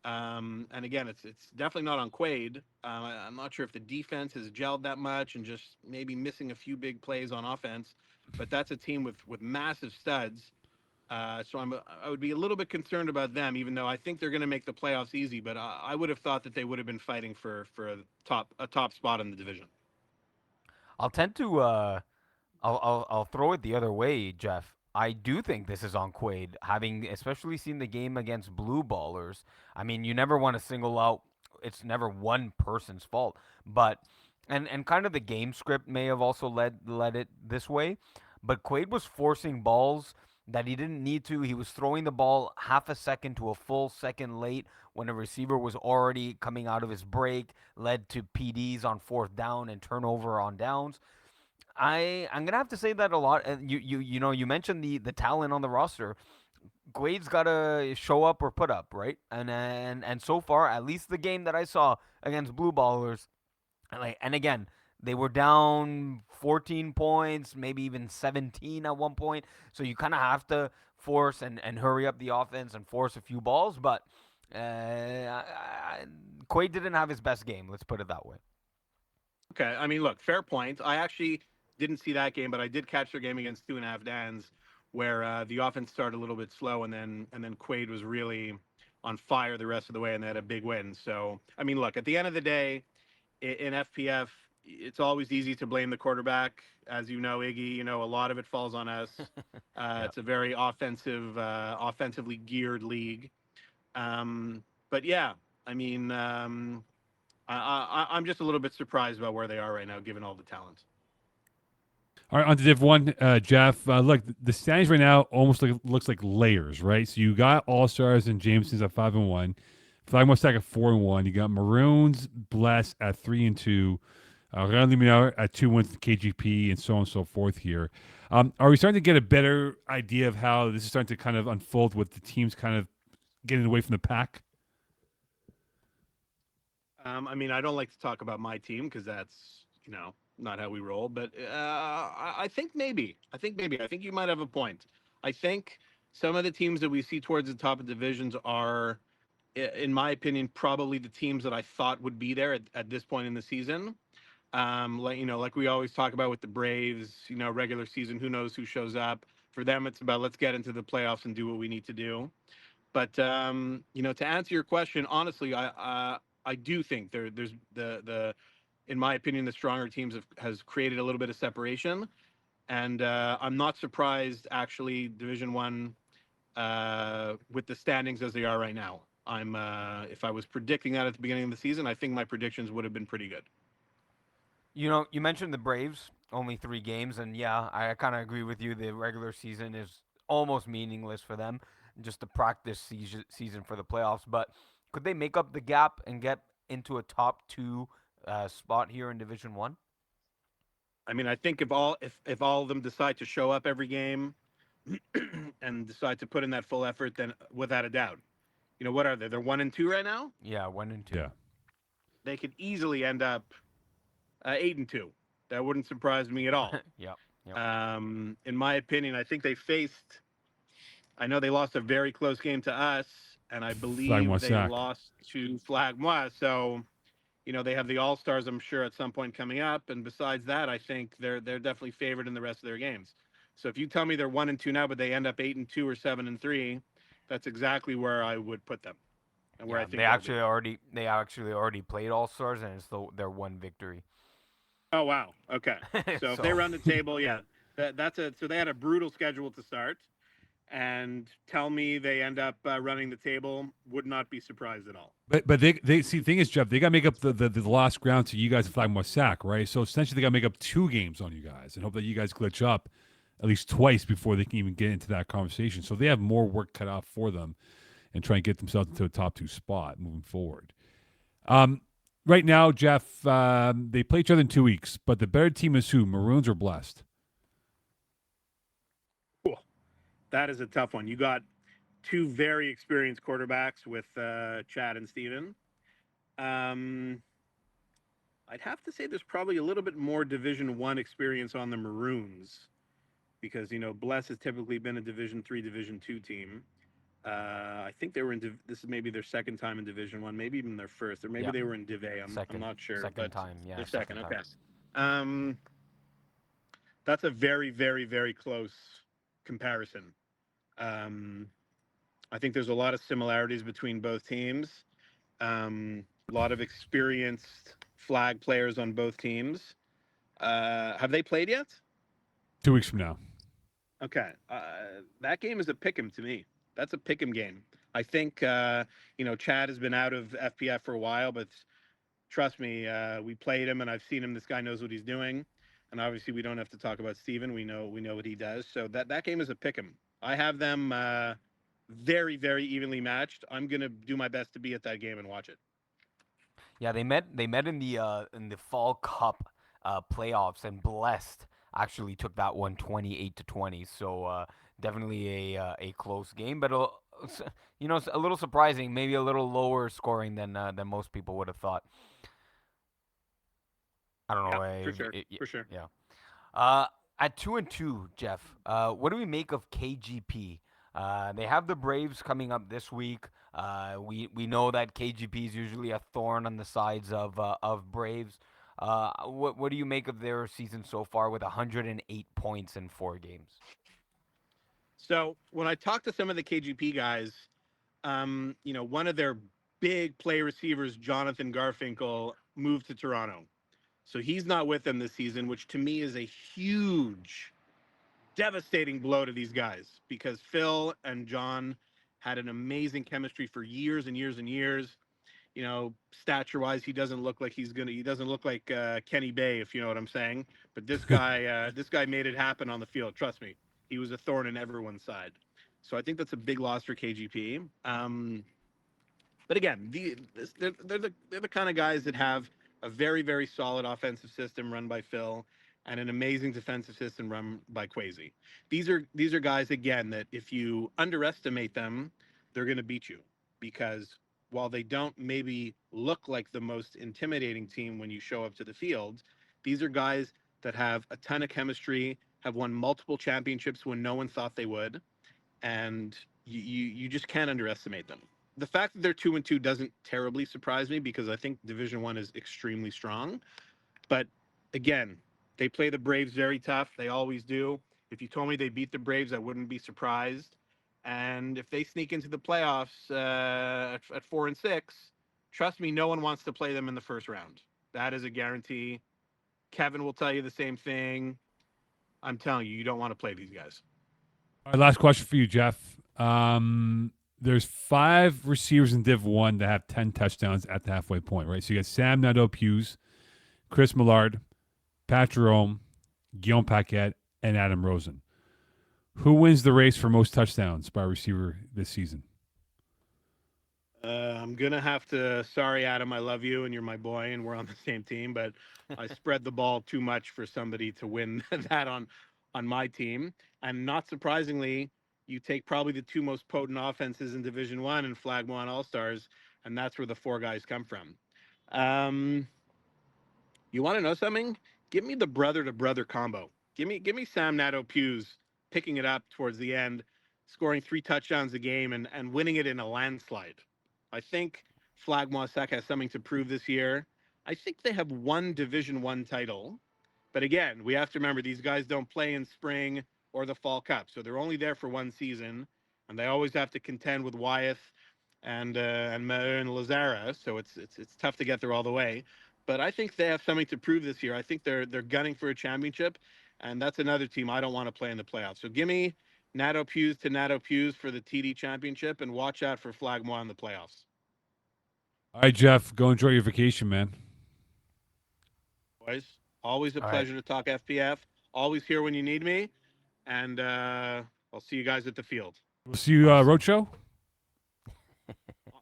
And again, it's definitely not on Quaid. I'm not sure if the defense has gelled that much and just maybe missing a few big plays on offense. But that's a team with massive studs. So I would be a little bit concerned about them, even though I think they're going to make the playoffs easy. But I would have thought that they would have been fighting for a top spot in the division. I'll tend to I'll throw it the other way, Jeff. I do think this is on Quaid, having especially seen the game against Blue Ballers. I mean, you never want to single out. It's never one person's fault, but and kind of the game script may have also led it this way. But Quaid was forcing balls that he didn't need to. He was throwing the ball half a second to a full second late when a receiver was already coming out of his break, led to PDs on fourth down and turnover on downs. I'm gonna have to say that a lot. And you mentioned the talent on the roster. Quaid's got to show up or put up, right? And so far, at least the game that I saw against Blue Ballers, and again, they were down 14 points, maybe even 17 at one point. So you kind of have to force and hurry up the offense and force a few balls. But Quaid didn't have his best game. Let's put it that way. Okay, I mean, look, fair point. I actually didn't see that game, but I did catch their game against 2.5 Dans, where the offense started a little bit slow, and then Quaid was really on fire the rest of the way, and they had a big win. So, I mean, look, at the end of the day, in FPF, it's always easy to blame the quarterback. As you know, Iggy, you know, a lot of it falls on us. Yep. It's a very offensively geared league. But yeah, I mean, I'm just a little bit surprised about where they are right now, given all the talent. All right, on to Div 1, Jeff. Look, the standings right now almost looks like layers, right? So you got All-Stars and Jameson's at 5-1. Flagmore Stack at 4-1. You got Maroons, Bless at 3-2. Real Luminar at 2 wins to KGP, and so on and so forth here. Are we starting to get a better idea of how this is starting to kind of unfold with the teams kind of getting away from the pack? I mean, I don't like to talk about my team because that's, not how we roll. But I think maybe. I think you might have a point. I think some of the teams that we see towards the top of divisions are, in my opinion, probably the teams that I thought would be there at this point in the season. Like we always talk about with the Braves, regular season, who knows who shows up. For them, it's about let's get into the playoffs and do what we need to do. But to answer your question, honestly, I do think there's the in my opinion, the stronger teams has created a little bit of separation, and I'm not surprised actually. Division One, with the standings as they are right now, I'm if I was predicting that at the beginning of the season, I think my predictions would have been pretty good. You mentioned the Braves, only 3 games, and yeah, I kind of agree with you. The regular season is almost meaningless for them, just a practice season for the playoffs. But could they make up the gap and get into a top 2 spot here in Division One? I mean, I think if all of them decide to show up every game and decide to put in that full effort, then without a doubt, what are they? They're 1-2 right now. Yeah, 1-2. Yeah. They could easily end up 8-2. That wouldn't surprise me at all. Yeah. In my opinion, I think they faced. I know they lost a very close game to us, and I believe they lost to Flagmois. So, they have the All Stars, I'm sure, at some point coming up. And besides that, I think they're definitely favored in the rest of their games. So if you tell me they're 1-2 now, but they end up 8-2 or 7-3, that's exactly where I would put them. And where I think they actually already played All Stars, and it's their one victory. Oh wow! Okay, so if they run the table, yeah, so they had a brutal schedule to start, and tell me they end up running the table, would not be surprised at all. But they see the thing is, Jeff, they got to make up the lost ground to you guys at Flagmore Sack, right? So essentially they got to make up 2 games on you guys and hope that you guys glitch up at least twice before they can even get into that conversation. So they have more work cut out for them and try and get themselves into a top 2 spot moving forward. Right now, Jeff, they play each other in 2 weeks, but the better team is who? Maroons or Blessed? Cool. That is a tough one. You got 2 very experienced quarterbacks with Chad and Steven. I'd have to say there's probably a little bit more Division 1 experience on the Maroons because, Bless has typically been a Division 3, Division 2 team. I think they were this is maybe their second time in Division 1, maybe even their first, or maybe they were in Div A. I'm not sure. Second time, yeah. Their second, okay. That's a very, very, very close comparison. I think there's a lot of similarities between both teams. A lot of experienced flag players on both teams. Have they played yet? 2 weeks from now. Okay. That game is a pick'em to me. That's a pick'em game. I think, Chad has been out of FPF for a while, but trust me, we played him and I've seen him. This guy knows what he's doing. And obviously we don't have to talk about Steven. We know what he does. So that game is a pick'em. I have them very, very evenly matched. I'm going to do my best to be at that game and watch it. Yeah, they met in the Fall Cup playoffs, and Blessed actually took that one 28-20. So definitely a close game, but a little surprising, maybe a little lower scoring than most people would have thought. I don't know. Yeah, for sure. Yeah. At 2-2, Jeff, what do we make of KGP? They have the Braves coming up this week. We know that KGP is usually a thorn on the sides of Braves. What do you make of their season so far with 108 points in 4 games? So when I talk to some of the KGP guys, one of their big play receivers, Jonathan Garfinkel, moved to Toronto. So he's not with them this season, which to me is a huge, devastating blow to these guys because Phil and John had an amazing chemistry for years and years and years. stature-wise, he doesn't look like he doesn't look like Kenny Bay, if you know what I'm saying. But this guy made it happen on the field. Trust me, he was a thorn in everyone's side. So I think that's a big loss for KGP. But again, they're the kind of guys that have a very, very solid offensive system run by Phil and an amazing defensive system run by Kwesi. These are guys again that if you underestimate them, they're going to beat you, because while they don't maybe look like the most intimidating team when you show up to the field, these are guys that have a ton of chemistry, have won multiple championships when no one thought they would, and you just can't underestimate them. The fact that they're 2-2 doesn't terribly surprise me, because I think Division One is extremely strong. But again, they play the Braves very tough. They always do. If you told me they beat the Braves, I wouldn't be surprised. And if they sneak into the playoffs at 4-6, trust me, no one wants to play them in the first round. That is a guarantee. Kevin will tell you the same thing. I'm telling you, you don't want to play these guys. All right, last question for you, Jeff. There's 5 receivers in Div 1 that have 10 touchdowns at the halfway point, right? So you got Sam Nadeau-Hughes, Chris Millard, Pat Jerome, Guillaume Paquette, and Adam Rosen. Who wins the race for most touchdowns by receiver this season? I'm going to have to, sorry, Adam, I love you and you're my boy and we're on the same team, but I spread the ball too much for somebody to win that on my team. And not surprisingly, you take probably the 2 most potent offenses in Division One and Flag One All-Stars, and that's where the 4 guys come from. You want to know something? Give me the brother-to-brother combo. Give me Sam Nadeau-Hughes picking it up towards the end, scoring 3 touchdowns a game and winning it in a landslide. I think Flag Moissac has something to prove this year. I think they have 1 Division One title. But again, we have to remember these guys don't play in spring or the Fall Cup, so they're only there for 1 season, and they always have to contend with Wyeth and Maheu and Lazara. So it's tough to get there all the way. But I think they have something to prove this year. I think they're gunning for a championship, and that's another team I don't want to play in the playoffs. So give me Nadeau-Hughes to Nadeau-Hughes for the TD championship, and watch out for Flagmois in the playoffs. All right, Jeff, go enjoy your vacation, man. Boys, always a pleasure to talk FPF. Always here when you need me, and I'll see you guys at the field. We'll see you roadshow.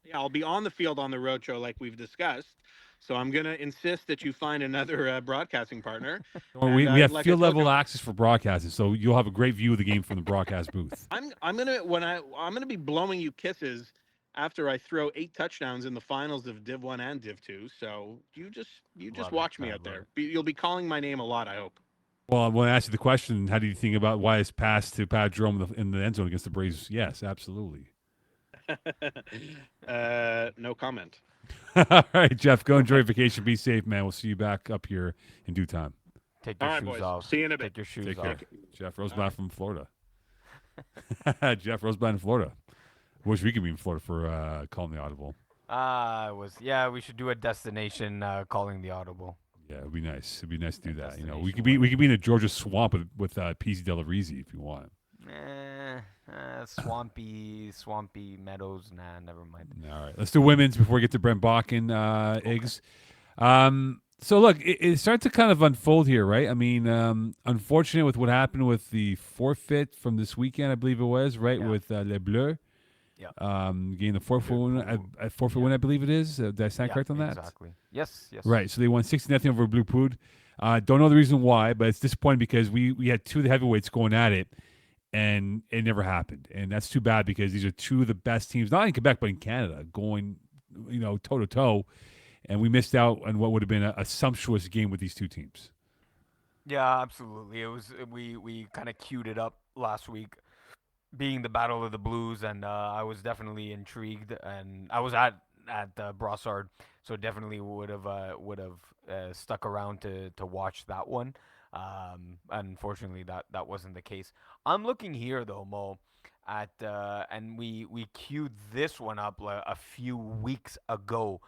Yeah, I'll be on the field on the roadshow like we've discussed. So I'm going to insist that you find another broadcasting partner. We have like field level access for broadcasting, so you'll have a great view of the game from the broadcast booth. I'm gonna be blowing you kisses after I throw 8 touchdowns in the finals of Div 1 and Div 2. So you just watch me out there. You'll be calling my name a lot, I hope. Well, when I asked you the question, how do you think about Wyatt's pass to Pat Jerome in the end zone against the Braves? Yes, absolutely. No comment. All right, Jeff, go enjoy vacation. Be safe, man. We'll see you back up here in due time. Take your shoes off. See you in a bit. Take your shoes off. Jeff Rosenblatt from Florida. Jeff Rosenblatt in Florida. Wish we could be in Florida for calling the audible. We should do a destination calling the audible. Yeah, it'd be nice. It'd be nice to do that. You know, we could be in a Georgia swamp with PZ Delarizzi if you want. Swampy meadows. Nah, never mind. All right, let's do women's before we get to Brent Bakken, Iggs. So look, it starts to kind of unfold here, right? I mean, unfortunate with what happened with the forfeit from this weekend, I believe it was, right, with Les Bleus. Yeah. Getting the forfeit win, I believe it is. Did I sound correct on that? Exactly. Yes. Right. So they won 60-0 over Blue Pood. Don't know the reason why, but it's disappointing because we had 2 of the heavyweights going at it, and it never happened. And that's too bad because these are 2 of the best teams, not in Quebec but in Canada, going, toe to toe. And we missed out on what would have been a sumptuous game with these 2 teams. Yeah, absolutely. It was we kind of queued it up last week, being the Battle of the Blues, and I was definitely intrigued, and I was at Brossard, so definitely would have stuck around to watch that one. Unfortunately, that wasn't the case. I'm looking here though, Mo, at and we queued this one up a few weeks ago.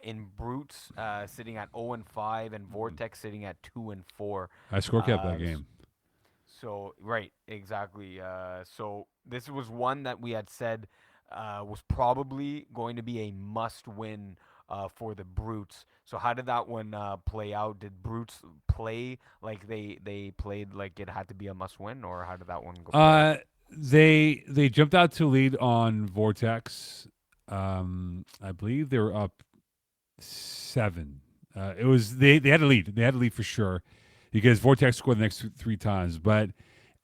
In Brutes sitting at 0-5 and Vortex sitting at 2-4. I score kept that game. So right, exactly. So this was one that we had said was probably going to be a must-win for the Brutes. So how did that one play out? Did Brutes play like they played like it had to be a must win, or how did that one go play out? They jumped out to lead on Vortex. I believe they were up 7. It was they had a lead. They had a lead for sure because Vortex scored the next 3 times. But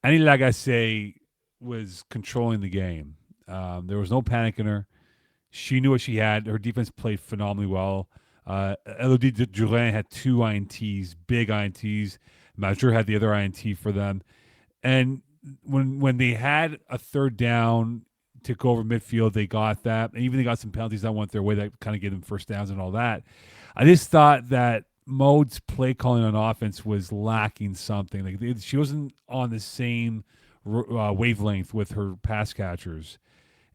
Annie Lagacé was controlling the game. There was no panic in her. She knew what she had. Her defense played phenomenally well. Elodie Durin had 2 INTs, big INTs. Major had the other INT for them. And when they had a third down to go over midfield, they got that. And even they got some penalties that went their way that kind of gave them first downs and all that. I just thought that Mode's play calling on offense was lacking something. Like she wasn't on the same wavelength with her pass catchers,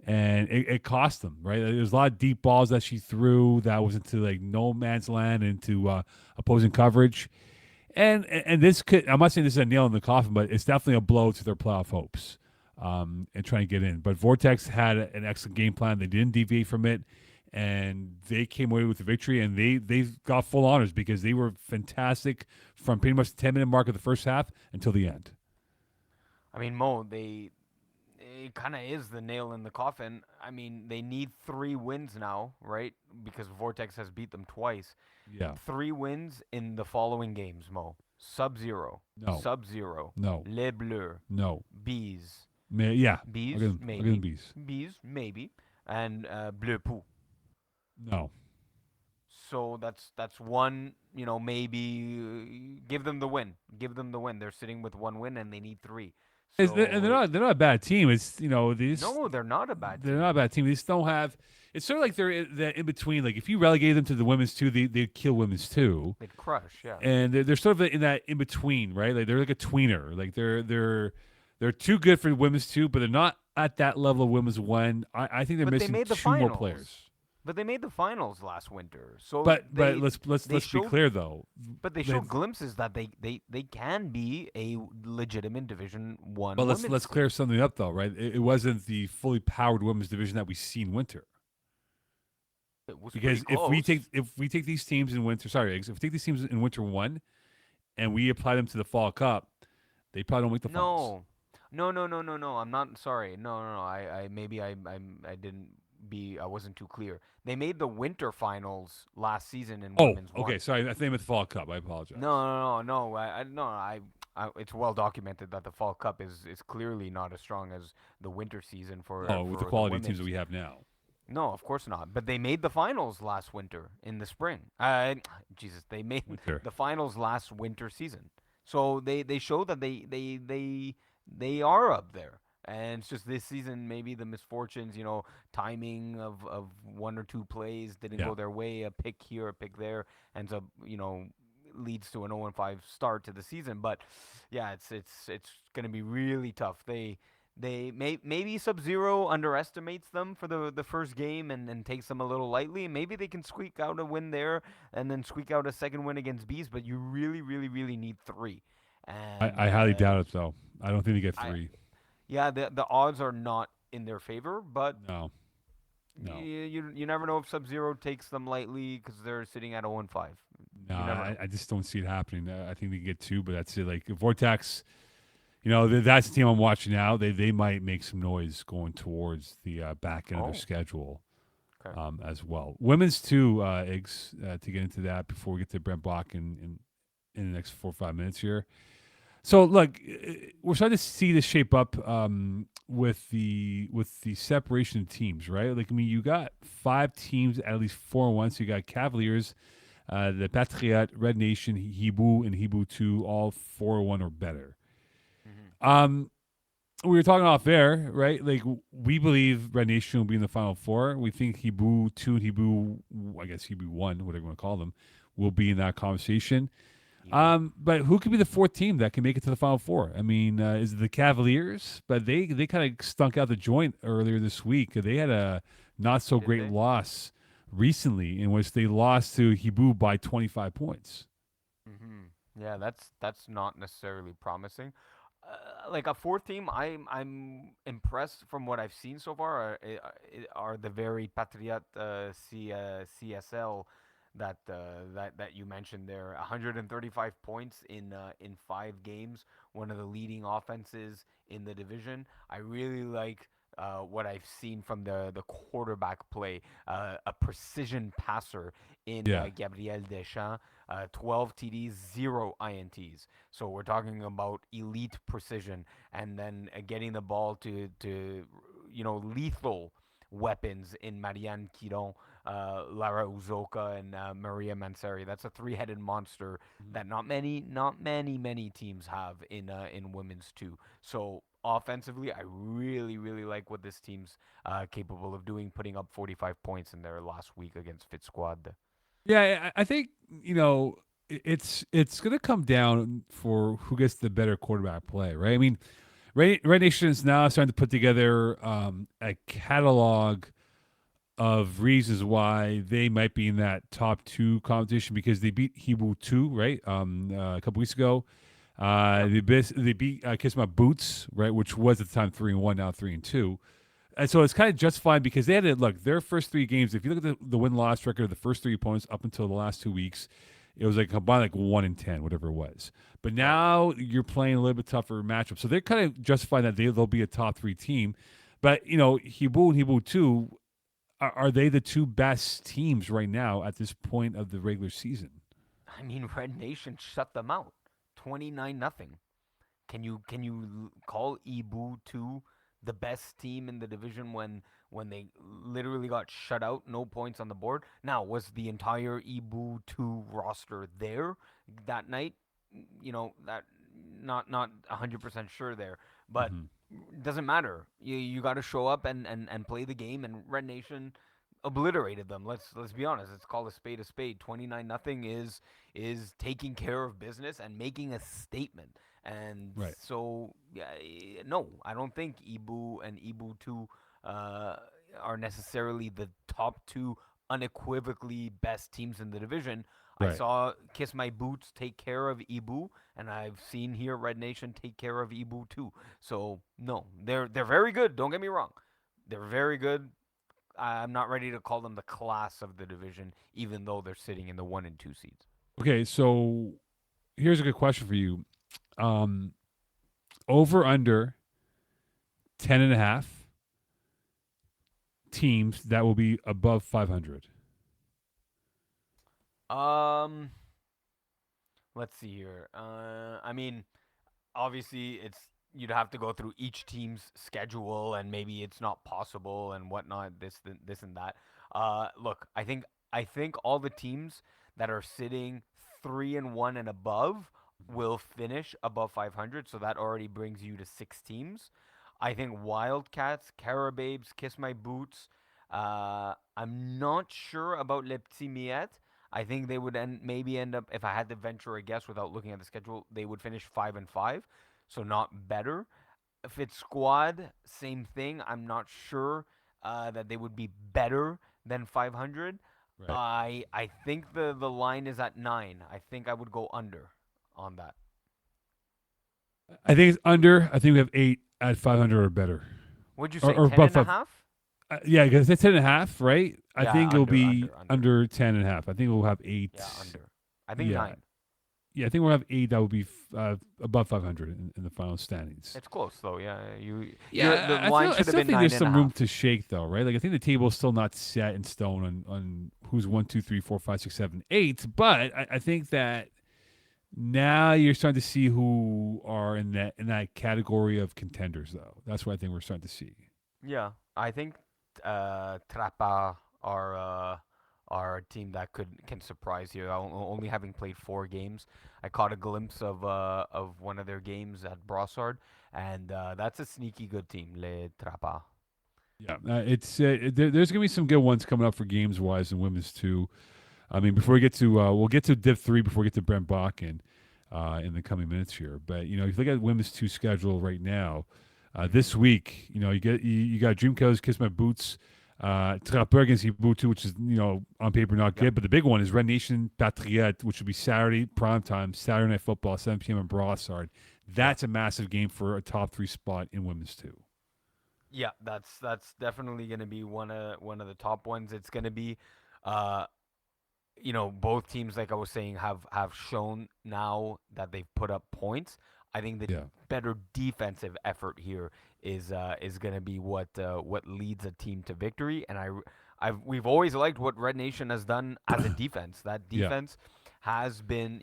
and it cost them. Right, there's a lot of deep balls that she threw that was into like no man's land, into opposing coverage. And this could, I'm not saying this is a nail in the coffin, but it's definitely a blow to their playoff hopes and trying to get in. But Vortex had an excellent game plan. They didn't deviate from it, and they came away with the victory, and they got full honors because they were fantastic from pretty much the 10-minute mark of the first half until the end. I mean, Mo, it kind of is the nail in the coffin. I mean, they need 3 wins now, right? Because Vortex has beat them twice. Yeah. 3 wins in the following games, Mo. Sub-Zero. No. Sub-Zero. No. Les Bleus. No. Bees. Yeah. Bees, I'll give maybe. them bees. Bees, maybe. And Bleu Pou. No. So that's one, maybe give them the win. Give them the win. They're sitting with 1 win and they need 3. So And they're not a bad team. It's these. No, they're not a bad team. They're not a bad team. They just don't have. It's sort of like they're in between. Like if you relegate them to the women's 2, they'd kill women's 2. They'd crush, yeah. And they're sort of in that in between, right? Like they're like a tweener. Like they're too good for women's 2, but they're not at that level of women's 1. I think they're missing they made the 2 finals. more players. But they made the finals last winter. So but let's be clear though. But they showed glimpses that they can be a legitimate Division 1. But let's clear something up though, right? It wasn't the fully powered women's division that we see in winter. It was because if we take these teams in winter, if we take these teams in winter 1, and we apply them to the fall cup, they probably don't make the finals. No. I'm not sorry. No. I maybe I didn't I wasn't too clear. They made the winter finals last season in women's 1. Okay. Sorry, I think it's the fall cup. I apologize. No. It's well documented that the fall cup is clearly not as strong as the winter season for with the quality teams that we have now. No, of course not. But they made the finals last winter in the spring. Jesus, they made the finals last winter season. So they show that they are up there. And it's just this season, maybe the misfortunes, timing of 1 or 2 plays didn't go their way. A pick here, a pick there, ends up, leads to an 0-5 start to the season. But yeah, it's going to be really tough. Maybe Sub-Zero underestimates them for the first game and takes them a little lightly. Maybe they can squeak out a win there and then squeak out a second win against Bees. But you really, really, really need 3. And I highly doubt it, though. I don't think they get 3. Yeah, the odds are not in their favor, but no. You never know if Sub-Zero takes them lightly because they're sitting at 0-5. No, I just don't see it happening. I think they can get 2, but that's it. Like Vortex, that's the team I'm watching now. They might make some noise going towards the back end of their schedule as well. Women's 2, Iggs, to get into that before we get to Brent Bach in the next 4 or 5 minutes here. So look, we're starting to see this shape up with the separation of teams, right? Like you got 5 teams at least 4-1. So you got Cavaliers, the Patriot, Red Nation, Hibu, and Hibu 2, all 4-1 or better. Mm-hmm. We were talking off air, right? Like we believe Red Nation will be in the Final 4. We think Hibu 2 and Hibu, I guess Hibu 1, whatever you want to call them, will be in that conversation. But who could be the 4th team that can make it to the Final 4? I mean, is it the Cavaliers? But they kind of stunk out the joint earlier this week. They had a not so great loss recently in which they lost to Hibu by 25 points. Mm-hmm. Yeah, that's not necessarily promising. like a fourth team, I'm impressed from what I've seen so far. Are the very Patriot CSL that you mentioned there. 135 points in 5 games. One of the leading offenses in the division. I really like. What I've seen from the quarterback play, a precision passer in Yeah. Gabriel Deschamps, 12 TDs, 0 INTs. So we're talking about elite precision, and then getting the ball to lethal weapons in Marianne Quiron, Lara Uzoka, and Maria Manseri. That's a three-headed monster that not many teams have in women's too. So offensively, I really like what this team's capable of doing, putting up 45 points in their last week against Fit Squad. Yeah, I think it's going to come down for who gets the better quarterback play, right? I mean, Red Nation is now starting to put together a catalog of reasons why they might be in that top 2 competition because they beat Hebrew 2, right? A couple weeks ago. They beat Kiss My Boots, right, which was at the time 3-1, now 3-2. And so it's kind of justified because they had to look their first 3 games. If you look at the win-loss record of the first 3 opponents up until the last 2 weeks, it was like combined like 1-10, whatever it was. But now you're playing a little bit tougher matchup, so they're kind of justifying that they'll be a top 3 team. But Hebrew and Hebrew 2, are they the 2 best teams right now at this point of the regular season? I mean, Red Nation shut them out, 29-0. Can you call Ibu 2 the best team in the division when they literally got shut out, no points on the board? Now, was the entire Ibu 2 roster there that night? That not 100% sure there, but Mm-hmm. it doesn't matter. You got to show up and play the game, and Red Nation obliterated them. Let's be honest. Let's call a spade a spade. 29-0 is taking care of business and making a statement. And Right. so, yeah, no, I don't think Ibu and Ibu 2 are necessarily the top 2 unequivocally best teams in the division. I Right. saw Kiss My Boots take care of Ibu, and I've seen here Red Nation take care of Ibu too. So no, they're very good. Don't get me wrong, they're very good. I'm not ready to call them the class of the division, even though they're sitting in the 1 and 2 seeds. Okay, so here's a good question for you. Um, over under 10.5 teams that will be above 500. Um, let's see here. I mean, obviously you'd have to go through each team's schedule, and maybe it's not possible and whatnot, this and that. Look, I think all the teams that are sitting 3-1 and above will finish above 500, so that already brings you to 6 teams. I think Wildcats, Carababes, Kiss My Boots. I'm not sure about Le Petit Miette. I think they would maybe end up, if I had to venture a guess without looking at the schedule, they would finish 5-5, so not better. If it's squad, same thing. I'm not sure that they would be better than 500. Right. I think the line is at 9. I think I would go under on that. I think it's under. I think we have 8 at 500 or better, Would you or, say or 10 above and a 5. half? Yeah, because it's 10.5, right? I Yeah, think it'll under, be under, under. under 10.5. I think we'll have 8. Yeah, under. I think Yeah. 9. Yeah, I think we'll have 8 that will be above 500 in the final standings. It's close though. Yeah, the I line I should have still been think 9 there's and a some room half. to shake, though, right? Like I think the table is still not set in stone on who's 1, 2, 3, 4, 5, 6, 7, 8. But I think that now you're starting to see who are in that category of contenders, though. That's what I think we're starting to see. Yeah, I think Trapa are a team that can surprise here. Only having played 4 games, I caught a glimpse of one of their games at Brossard, and that's a sneaky good team, Le Trapa. Yeah, there's gonna be some good ones coming up for games wise and women's too. I mean, before we get to we'll get to Div 3 before we get to Brent Bakken in the coming minutes here. But if you look at women's 2 schedule right now, this week, you got Dreamco's Kiss My Boots Trappeur against Hibutu, which is, on paper not good. But the big one is Red Nation Patriote, which will be Saturday, prime time, Saturday Night Football, 7 p.m. in Brossard. That's a massive game for a top 3 spot in women's too. Yeah, that's definitely going to be one of the top ones. It's going to be, uh, both teams, like I was saying, have shown now that they've put up points. I think the better defensive effort here is going to be what leads a team to victory. And we've always liked what Red Nation has done as a defense. That defense has been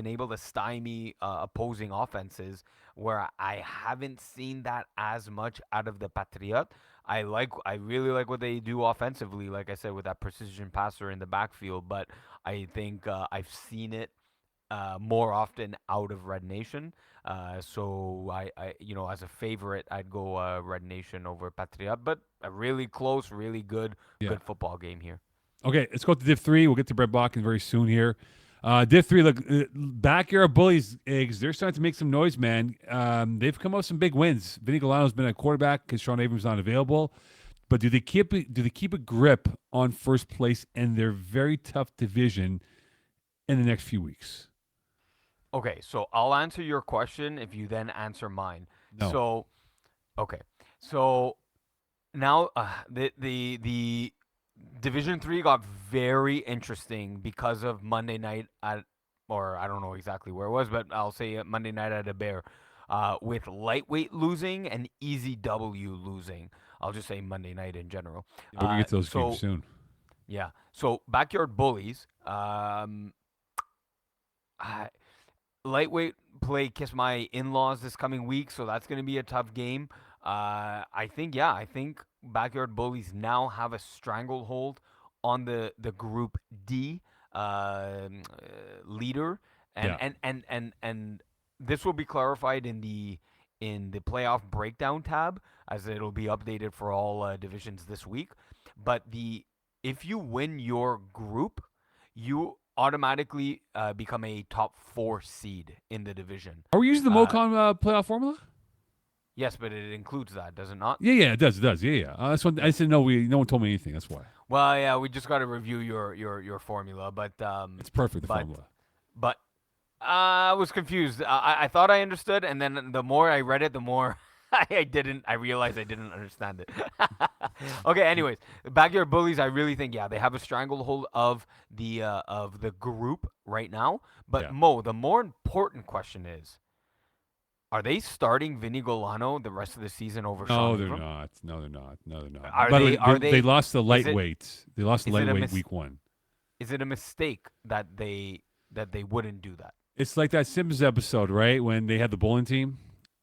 able to stymie opposing offenses, where I haven't seen that as much out of the Patriot. I really like what they do offensively, like I said, with that precision passer in the backfield. But I think I've seen it more often out of Red Nation. So as a favorite, I'd go Red Nation over Patriot. But a really close, really good football game here. Okay, let's go to Div 3. We'll get to Brett Bakken very soon here. Div 3, look, backyard bullies, eggs, they're starting to make some noise, man. They've come out with some big wins. Vinny Galano's been a quarterback because Sean Abrams not available. But do they keep a grip on first place in their very tough division in the next few weeks? Okay, so I'll answer your question if you then answer mine. No. So, okay, so now the Division 3 got very interesting because of Monday night or I don't know exactly where it was, but I'll say Monday night at a Bear, with lightweight losing and Easy W losing. I'll just say Monday night in general. We're going to get to those games soon. Yeah. So Backyard Bullies, lightweight play Kiss My In-Laws this coming week, so that's going to be a tough game. I think Backyard Bullies now have a stranglehold on the Group D leader, and this will be clarified in the playoff breakdown tab, as it'll be updated for all divisions this week. But if you win your group, you automatically become a top 4 seed in the division. Are we using the MoCon playoff formula? Yes, but it includes that, does it not? Yeah, it does. Yeah. That's what I said. No one told me anything. That's why. Well, yeah, we just got to review your formula, but it's perfect. The formula. But I was confused. I thought I understood, and then the more I read it, the more I didn't. I realized I didn't understand it. Okay. Anyways, Backyard Bullies, I really think they have a stranglehold of the group right now. But Mo, the more important question is, are they starting Vinny Golano the rest of the season over Sean Abram? No, they're not. They lost the lightweight. They lost the lightweight week 1. Is it a mistake that they wouldn't do that? It's like that Simpsons episode, right? When they had the bowling team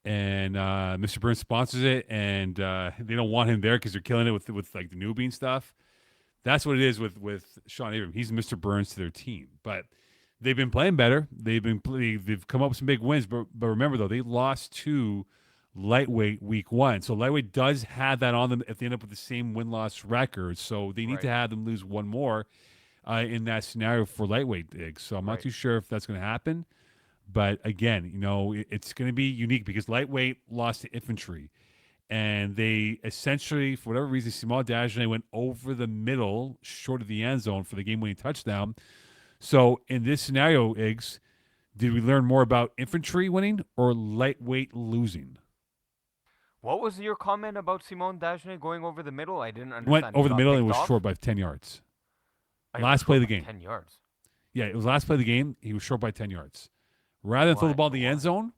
and Mr. Burns sponsors it, and they don't want him there because they're killing it with like the newbie and stuff. That's what it is with Sean Abram. He's Mr. Burns to their team, but they've been playing better. They've come up with some big wins, but remember though, they lost to lightweight week 1. So lightweight does have that on them if they end up with the same win-loss record. So they need to have them lose one more in that scenario for lightweight digs. So I'm not too sure if that's going to happen. But again, it's going to be unique because lightweight lost to infantry. And they essentially, for whatever reason, Simon Dagenet went over the middle, short of the end zone for the game-winning touchdown. So in this scenario, Iggs, did we learn more about infantry winning or lightweight losing? What was your comment about Simon Dagenet going over the middle? I didn't understand. He went over the middle and was short by 10 yards. Last play of the game. 10 yards. Yeah, it was last play of the game. He was short by 10 yards. Rather than throw the ball in the end zone,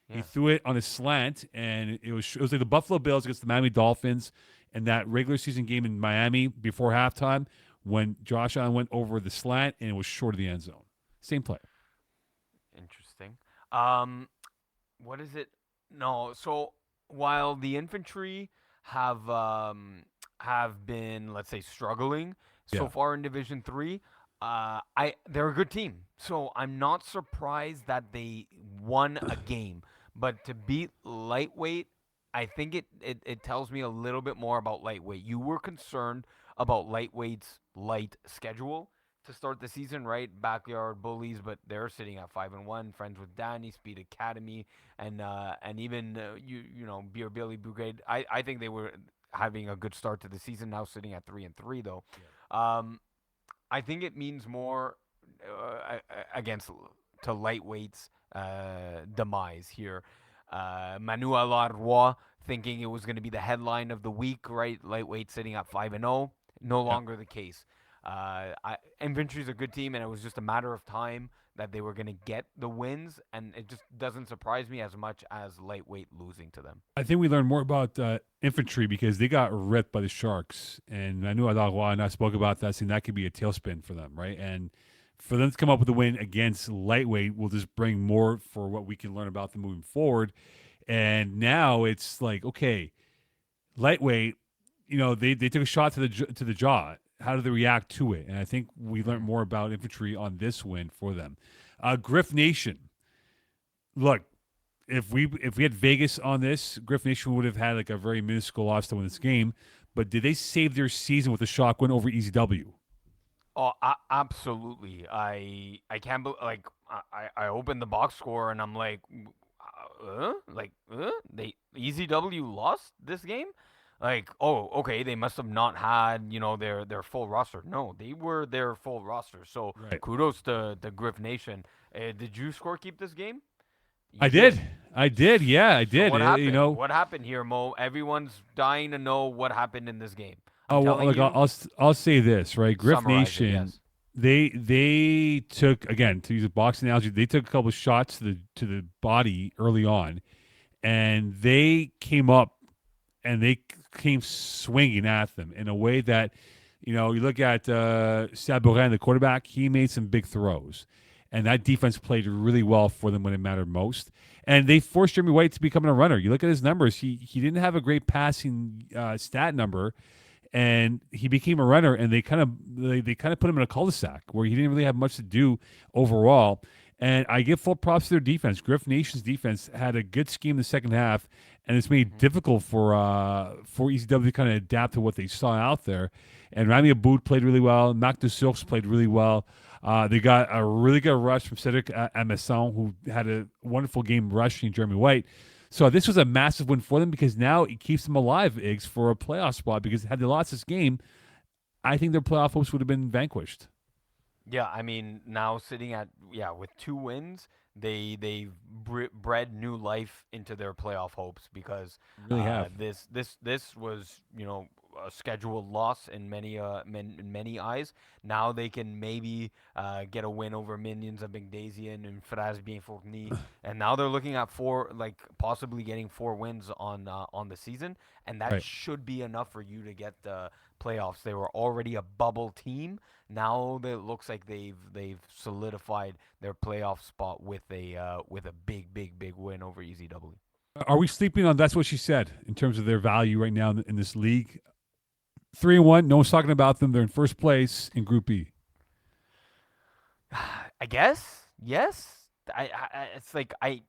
he threw it on a slant, and it was like the Buffalo Bills against the Miami Dolphins in that regular season game in Miami before halftime when Josh Allen went over the slant and it was short of the end zone. Same play. Interesting. What is it? No, so while the infantry have been, let's say, struggling so far in Division 3, they're a good team. So I'm not surprised that they won a game. But to beat lightweight, I think it tells me a little bit more about lightweight. You were concerned about lightweight's light schedule to start the season, right? Backyard Bullies, but they're sitting at 5-1. Friends with Danny, Speed Academy, and even Beer Billy Brigade. I think they were having a good start to the season. Now sitting at 3-3 though. I think it means more against to lightweights demise here. Manu Alarrois thinking it was going to be the headline of the week, right? Lightweight sitting at 5-0, no longer the case. Infantry's a good team, and it was just a matter of time that they were going to get the wins, and it just doesn't surprise me as much as lightweight losing to them. I think we learned more about infantry because they got ripped by the Sharks, and I knew Adagua and I spoke about that, saying that could be a tailspin for them, right? And for them to come up with a win against lightweight will just bring more for what we can learn about them moving forward. And now it's like, okay, lightweight, they took a shot to the jaw. How do they react to it? And I think we learned more about infantry on this win for them. Griff Nation, look, if we had Vegas on this, Griff Nation would have had like a very minuscule loss to win this game. But did they save their season with a shock win over ECW? Oh, absolutely. I can't like I opened the box score and I'm like, they ECW lost this game. Like, oh, okay, they must have not had, their full roster. No, they were their full roster. So kudos to the Griff Nation. Did you scorekeep this game? I did. Yeah, I did. So what happened? What happened here, Mo? Everyone's dying to know what happened in this game. I'll say this, right? Griff Nation, they took, again, to use a boxing analogy, they took a couple of shots to the body early on, and they came up and they came swinging at them in a way that, you look at Sabourin, the quarterback, he made some big throws. And that defense played really well for them when it mattered most. And they forced Jeremy White to become a runner. You look at his numbers, he didn't have a great passing stat number, and he became a runner, and they kind of put him in a cul-de-sac where he didn't really have much to do overall. And I give full props to their defense. Griff Nation's defense had a good scheme in the second half, and it's made it difficult for ECW to kind of adapt to what they saw out there. And Rami Aboud played really well. Marc de Source played really well. They got a really good rush from Cedric Amesson, who had a wonderful game rushing Jeremy White. So this was a massive win for them because now it keeps them alive, Iggs, for a playoff spot, because had they lost this game, I think their playoff hopes would have been vanquished. Yeah, I mean, now sitting at, with 2 wins, they bred new life into their playoff hopes because really have. This was, a scheduled loss in many eyes. Now they can maybe get a win over Minions of Bengdasian and Fraz Bien Fourni, and now they're looking at possibly getting 4 wins on the season, and that should be enough for you to get the playoffs. They were already a bubble team. Now it looks like they've solidified their playoff spot with a big win over ECW. Are we sleeping on that's what she said in terms of their value right now in this league? 3-1. No one's talking about them. They're in first place in Group B. I guess yes. It's like I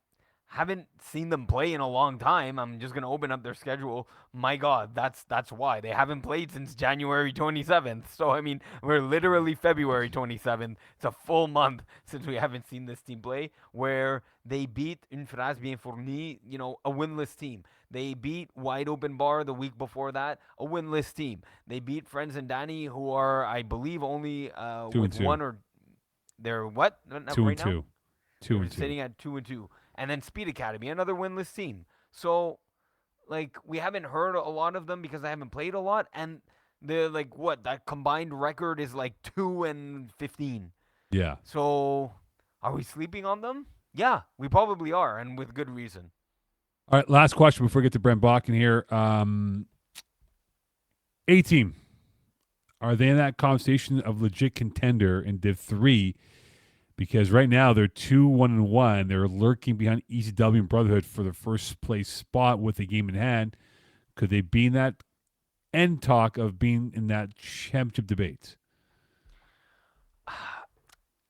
haven't seen them play in a long time. I'm just gonna open up their schedule. My God, that's why they haven't played since January 27th. So I mean, we're literally February 27th. It's a full month since we haven't seen this team play. Where they beat Une Phrase Bien Fournie, a winless team. They beat Wide Open Bar the week before that, a winless team. They beat Friends and Danny, who are, I believe, only with 2-2. one or they're what? 2-2. 2-2. Sitting at 2-2. And then Speed Academy, another winless team. So, we haven't heard a lot of them because they haven't played a lot. And they're that combined record is 2-15. Yeah. So, are we sleeping on them? Yeah, we probably are, and with good reason. All right, last question before we get to Brent Bakken here. A-Team, are they in that conversation of legit contender in Div 3? Because right now they're 2-1-1. They're lurking behind ECW and Brotherhood for the first place spot with a game in hand. Could they be in that end talk of being in that championship debate?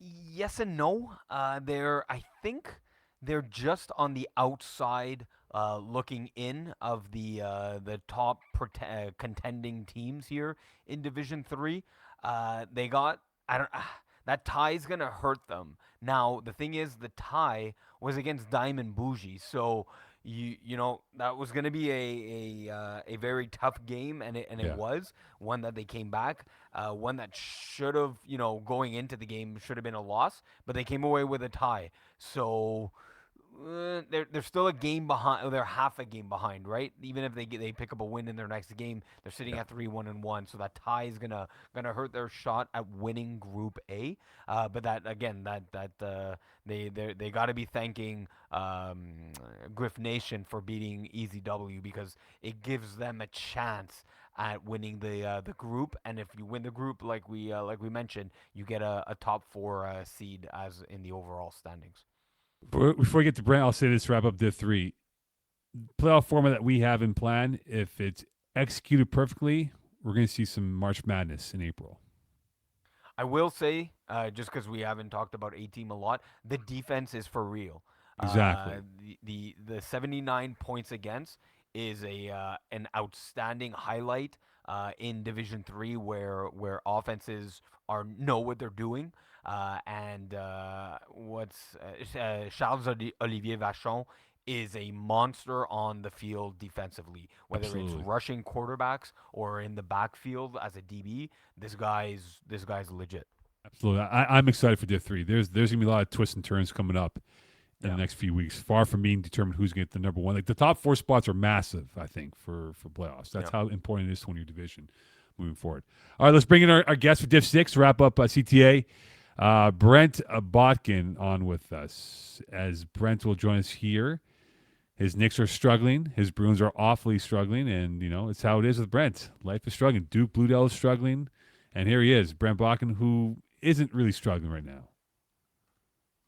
Yes and no. I think they're just on the outside looking in of the top contending teams here in Division 3. They got that tie's gonna hurt them. Now the thing is, the tie was against Diamond Bougie, so that was going to be a very tough game, and it Yeah. was one that they came back, one that should have, going into the game should have been a loss, but they came away with a tie. So they're still a game behind. They're half a game behind, right? Even if they pick up a win in their next game, they're sitting Yeah. at 3-1-1. So that tie is gonna hurt their shot at winning Group A. But that again, they got to be thanking Griff Nation for beating Easy W, because it gives them a chance at winning the group. And if you win the group, like we mentioned, you get a top four seed as in the overall standings. Before we get to Brent, I'll say this to wrap up Div 3. Playoff format that we have in plan, if it's executed perfectly, we're going to see some March Madness in April. I will say, just because we haven't talked about A Team a lot, the defense is for real. Exactly. The 79 points against is an outstanding highlight in Division 3, where offenses know what they're doing. And what's Charles Olivier Vachon is a monster on the field defensively, whether it's Absolutely. rushing quarterbacks or in the backfield as a DB. This guy's legit. Absolutely. I'm excited for Div 3. There's going to be a lot of twists and turns coming up in the next few weeks. Far from being determined who's going to get the number one. Like the top 4 spots are massive, I think, for playoffs. That's how important it is to win your division moving forward. All right, let's bring in our guest for Div 6 to wrap up CTA. Brent Botkin on with us, as Brent will join us here. His Knicks are struggling. His Bruins are awfully struggling. And, it's how it is with Brent. Life is struggling. Duke Blue Devils is struggling. And here he is, Brent Botkin, who isn't really struggling right now.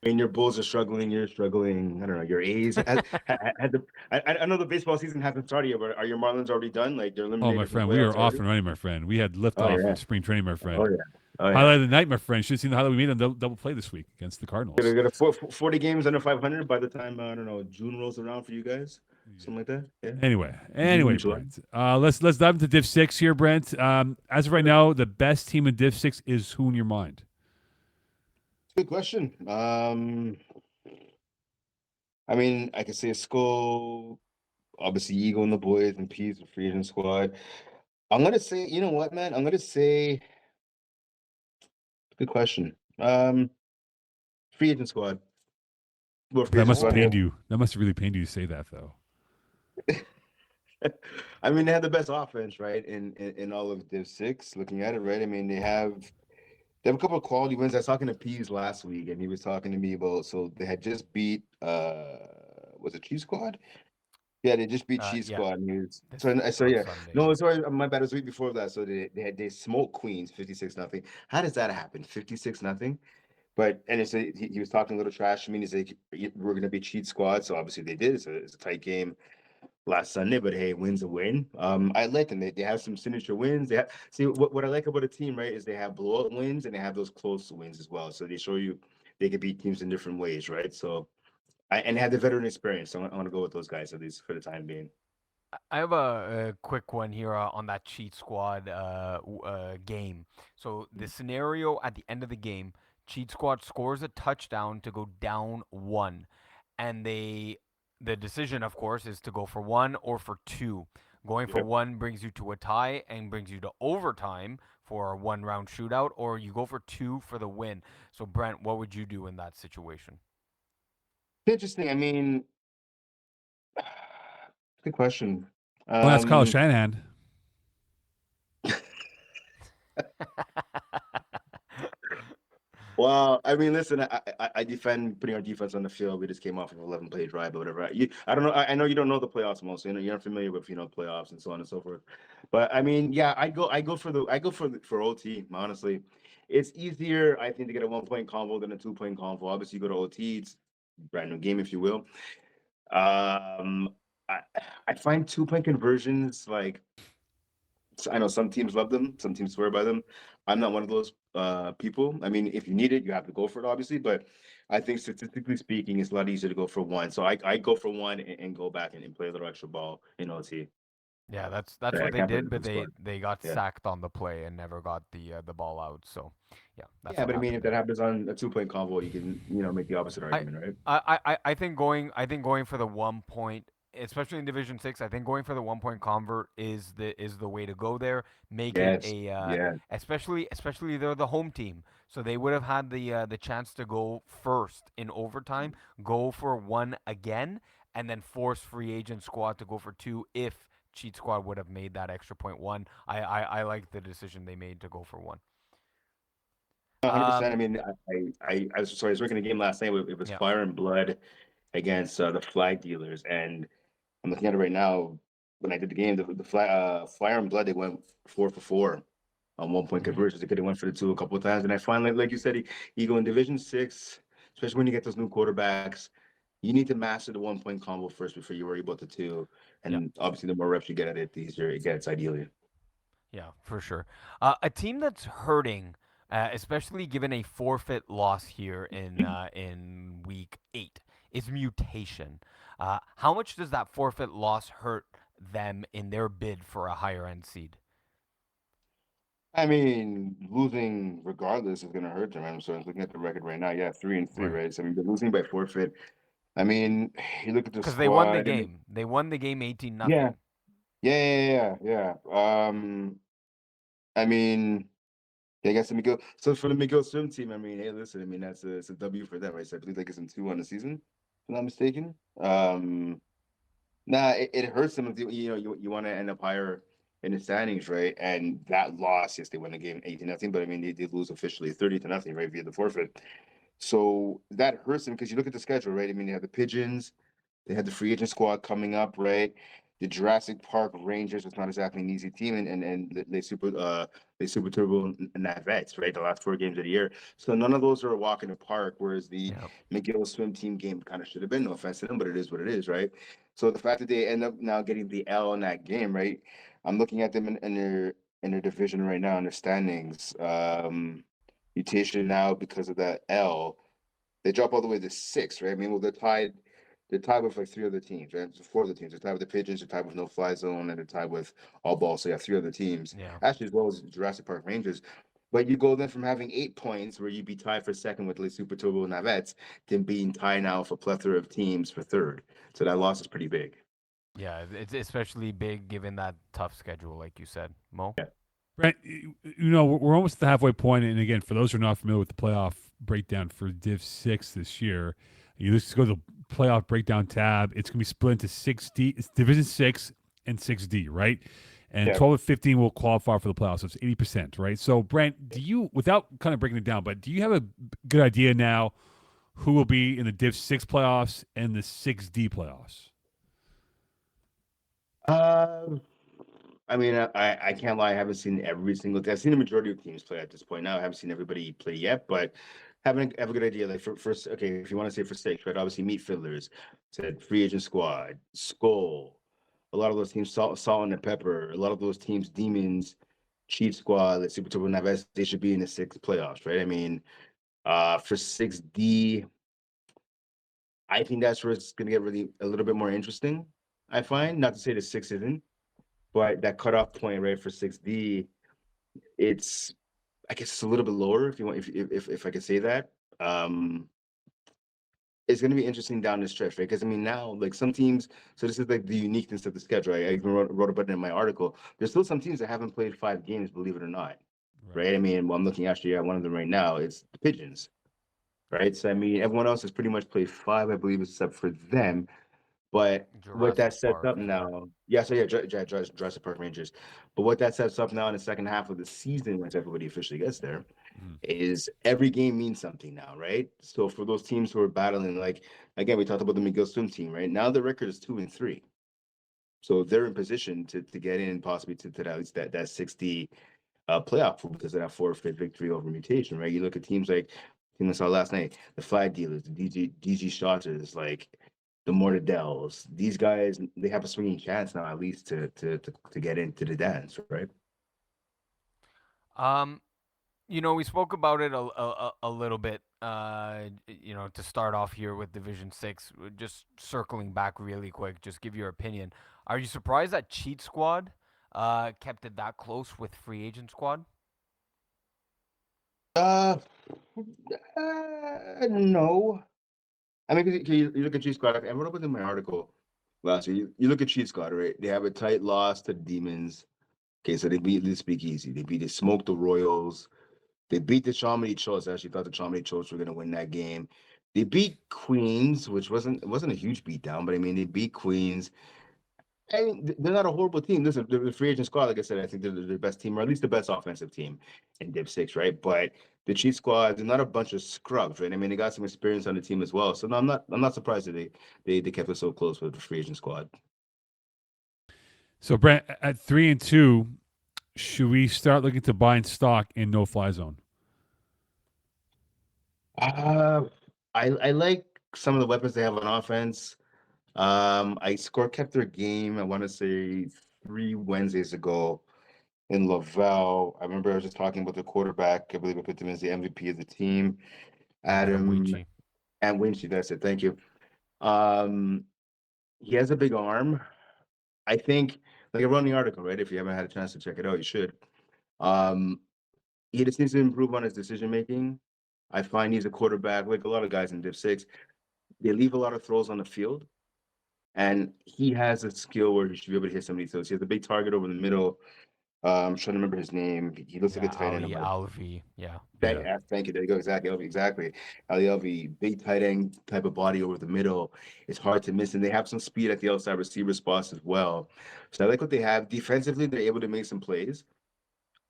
I mean, your Bulls are struggling. You're struggling. I don't know. Your A's. I know the baseball season hasn't started yet, but are your Marlins already done? Like they're eliminated. Oh, my friend, we are off and running, my friend. We had liftoff from spring training, my friend. Oh yeah. Oh, yeah. Highlight of the night, my friend. Should have seen the highlight we made on double play this week against the Cardinals. Gonna get 40 games under 500 by the time I don't know June rolls around for you guys, something like that. Yeah. Anyway, Brent. Let's dive into Div 6 here, Brent. As of right now, the best team in Div 6 is who in your mind? Good question. I mean, I could say Skull, obviously Eagle and the boys, and Peace, the free agent squad. I'm gonna say, you know what, man? I'm gonna say, good question. Free agent squad. That must have pained you. That must have really pained you to say that, though. I mean, they have the best offense, right? In all of Div 6, looking at it, right? I mean, they have a couple of quality wins. I was talking to Pease last week, and he was talking to me about, so they had just beat was it Chief Squad? Yeah, they just beat Chief Squad. And he was, so yeah. Sunday. No, sorry, my bad. It was the week before that. So they smoked Queens 56-0. How does that happen? 56-0? But and it's he was talking a little trash to me. He's like, we're gonna be cheat squad. So obviously they did. It's a tight game last Sunday, but hey, win's a win. I like them. They have some signature wins. They have, see what I like about a team, right, is they have blowout wins and they have those close wins as well. So they show you they can beat teams in different ways, right? So and they have the veteran experience. So I want to go with those guys at least for the time being. I have a quick one here on that cheat squad game. So the scenario at the end of the game, cheat squad scores a touchdown to go down 1, and the decision, of course, is to go for 1 or for 2. Going for 1 brings you to a tie and brings you to overtime for a 1-round shootout, or you go for 2 for the win. So Brent, what would you do in that situation? Interesting. I mean, good question. Well, that's Kyle Shanahan. Well, I mean, listen, I defend putting our defense on the field. We just came off of 11-play drive, but whatever. I don't know. I know you don't know the playoffs most. You're not familiar with playoffs and so on and so forth. But I mean, yeah, I go for OT. Honestly, it's easier, I think, to get a 1-point convo than a 2-point convo. Obviously, you go to OT. It's a brand new game, if you will. I find 2-point conversions like. I know some teams love them, some teams swear by them. I'm not one of those people. I mean, if you need it, you have to go for it, obviously. But I think statistically speaking, it's a lot easier to go for 1. So I go for 1 and go back and play a little extra ball in OT. Yeah, that's what they did, but they got sacked on the play and never got the ball out. So yeah, that's but I mean, if that happens on a 2-point convo, you can make the opposite argument, right? I think going for the 1 point especially in Division 6, I think going for the 1 point convert is the way to go there. Make it Yes. Yeah. especially they're the home team, so they would have had the chance to go first in overtime, go for one again, and then force free agent squad to go for two if cheat squad would have made that extra point one. I like the decision they made to go for one. 100%. I mean, I was sorry. I was working a game last night. It was Yeah. Fire and Blood against the Flag Dealers, and I'm looking at it right now. When I did the game, Fire and Blood, they went 4 for 4 on 1 point conversions. They could have went for the two a couple of times, and I finally, like you said, you go in Division 6, especially when you get those new quarterbacks. You need to master the 1 point combo first before you worry about the two. And obviously, the more reps you get at it, the easier it gets, ideally. Yeah, for sure. A team that's hurting, especially given a forfeit loss here in week 8, is Mutation. How much does that forfeit loss hurt them in their bid for a higher end seed? I mean, losing regardless is going to hurt them. I'm sorry, looking at the record right now. Yeah, 3-3, right? So I mean, they're losing by forfeit. I mean, you look at the Because they won the squad. game. They won the game 18-0. Yeah, yeah. I mean, yeah, I guess the McGill. So for the McGill swim team, I mean, hey, listen, I mean it's a W for them, right? So I believe like it's in 2 on the season, if I'm not mistaken. Nah, it hurts them if you want to end up higher in the standings, right? And that loss, yes, they win the game 18-0, but I mean they lose officially 30-0, right, via the forfeit. So that hurts them because you look at the schedule, right? I mean, they have the Pigeons, they had the free agent squad coming up, right? The Jurassic Park Rangers was not exactly an easy team, and they super turbo and that vets, right? The last 4 games of the year. So none of those are a walk in the park, whereas the McGill swim team game kind of should have been. No offense to them, but it is what it is, right? So the fact that they end up now getting the L in that game, right? I'm looking at them in their division right now in their standings. Mutation now because of that L, they drop all the way to 6, right? I mean, well, they're tied with like 3 other teams, right? So 4 other teams. They're tied with the Pigeons, they're tied with No Fly Zone, and they're tied with All Ball. So you have 3 other teams, Yeah. actually, as well as Jurassic Park Rangers. But you go then from having 8 points, where you'd be tied for second with like Super Turbo and Navettes, to being tied now with a plethora of teams for third. So that loss is pretty big. Yeah, it's especially big given that tough schedule, like you said, Mo. Brent, we're almost at the halfway point, and again, for those who are not familiar with the playoff breakdown for Div 6 this year, you just go to the playoff breakdown tab. It's going to be split into 6D, it's Division 6 and 6D, right? And 12 and 15 will qualify for the playoffs, so it's 80%, right? So, Brent, do you, without kind of breaking it down, but do you have a good idea now who will be in the Div 6 playoffs and the 6D playoffs? I mean, I can't lie. I haven't seen every single. I've seen the majority of teams play at this point now. I haven't seen everybody play yet, but have a good idea. Like for first, okay, if you want to say for 6, right? Obviously, Meat Fiddlers, said Free Agent Squad, Skull, a lot of those teams, Salt and Pepper, a lot of those teams, Demons, Cheat Squad, like Super Turbo Naves, they should be in the 6 playoffs, right? I mean, for 6D, I think that's where it's gonna get really a little bit more interesting. I find, not to say the 6 isn't. But that cutoff point, right, for 6D, it's I guess it's a little bit lower if you want if I could say that. Um it's gonna be interesting down the stretch, right? Because I mean now, like some teams, so this is like the uniqueness of the schedule. I even wrote about it in my article. There's still some teams that haven't played 5 games, believe it or not. Right. I mean, well, I'm looking actually at one of them right now. It's the Pigeons. Right. So I mean, everyone else has pretty much played 5, I believe, except for them. But what that Jurassic sets Park, up now, Jurassic Park Rangers. But what that sets up now in the second half of the season, once everybody officially gets there, is every game means something now, right? So for those teams who are battling, like again, we talked about the McGill swim team, right? Now the record is 2-3, so they're in position to get in possibly to at least that 60 playoff pool because of that forfeit victory over Mutation, right? You look at teams like team I saw last night, the Flag Dealers, the DG Shotters, like the Mortadells. These guys, they have a swinging chance now, at least to get into the dance, right? We spoke about it a little bit. To start off here with Division 6, just circling back really quick, just give your opinion. Are you surprised that Cheat Squad kept it that close with Free Agent Squad? Uh, no. I mean, you look at G Squad. I wrote up in my article. last year. You look at Chiefs squad, right? They have a tight loss to the Demons. Okay, so they beat the Speakeasy. They smoked the Royals. They beat the Chamonix Chos. I actually thought the Chamonix Chos were going to win that game. They beat Queens, which wasn't a huge beatdown, but I mean they beat Queens. I mean, they're not a horrible team. Listen, the free agent squad, like I said, I think they're the best team, or at least the best offensive team in Div 6, right? But the Chiefs squad, they're not a bunch of scrubs, right? I mean, they got some experience on the team as well. So no, I'm not surprised that they kept it so close with the free agent squad. So Brent, at 3-2, should we start looking to buying stock in no fly zone? I like some of the weapons they have on offense. I score kept their game, I want to say 3 Wednesdays ago in Laval. I remember I was just talking about the quarterback. I believe I put him as the MVP of the team. Adam Winchie. and Winchie, that's it. Thank you. He has a big arm. I think, like I wrote in the article, right? If you haven't had a chance to check it out, you should. He just needs to improve on his decision making. I find he's a quarterback, like a lot of guys in Div 6. They leave a lot of throws on the field. And he has a skill where he should be able to hit some of these throws. He has a big target over the middle. I'm trying to remember his name. He looks like a tight end. Alvi. Yeah. Thank you. There you go. Exactly. Elvi, exactly. Ali Elvi, big tight end type of body over the middle. It's hard to miss. And they have some speed at the outside receiver spots as well. So I like what they have. Defensively, they're able to make some plays.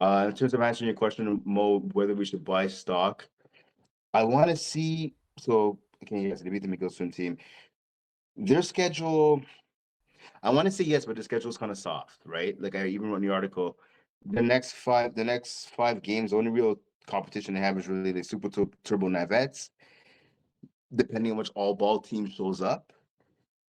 In terms of answering your question, Mo, whether we should buy stock, I want to see. So, okay, yes, they beat the Miguel swim team. Their schedule, I want to say yes, but the schedule is kind of soft, right? Like I even wrote in the article, the next five games, the only real competition they have is really the Super Turbo Navettes, depending on which all ball team shows up.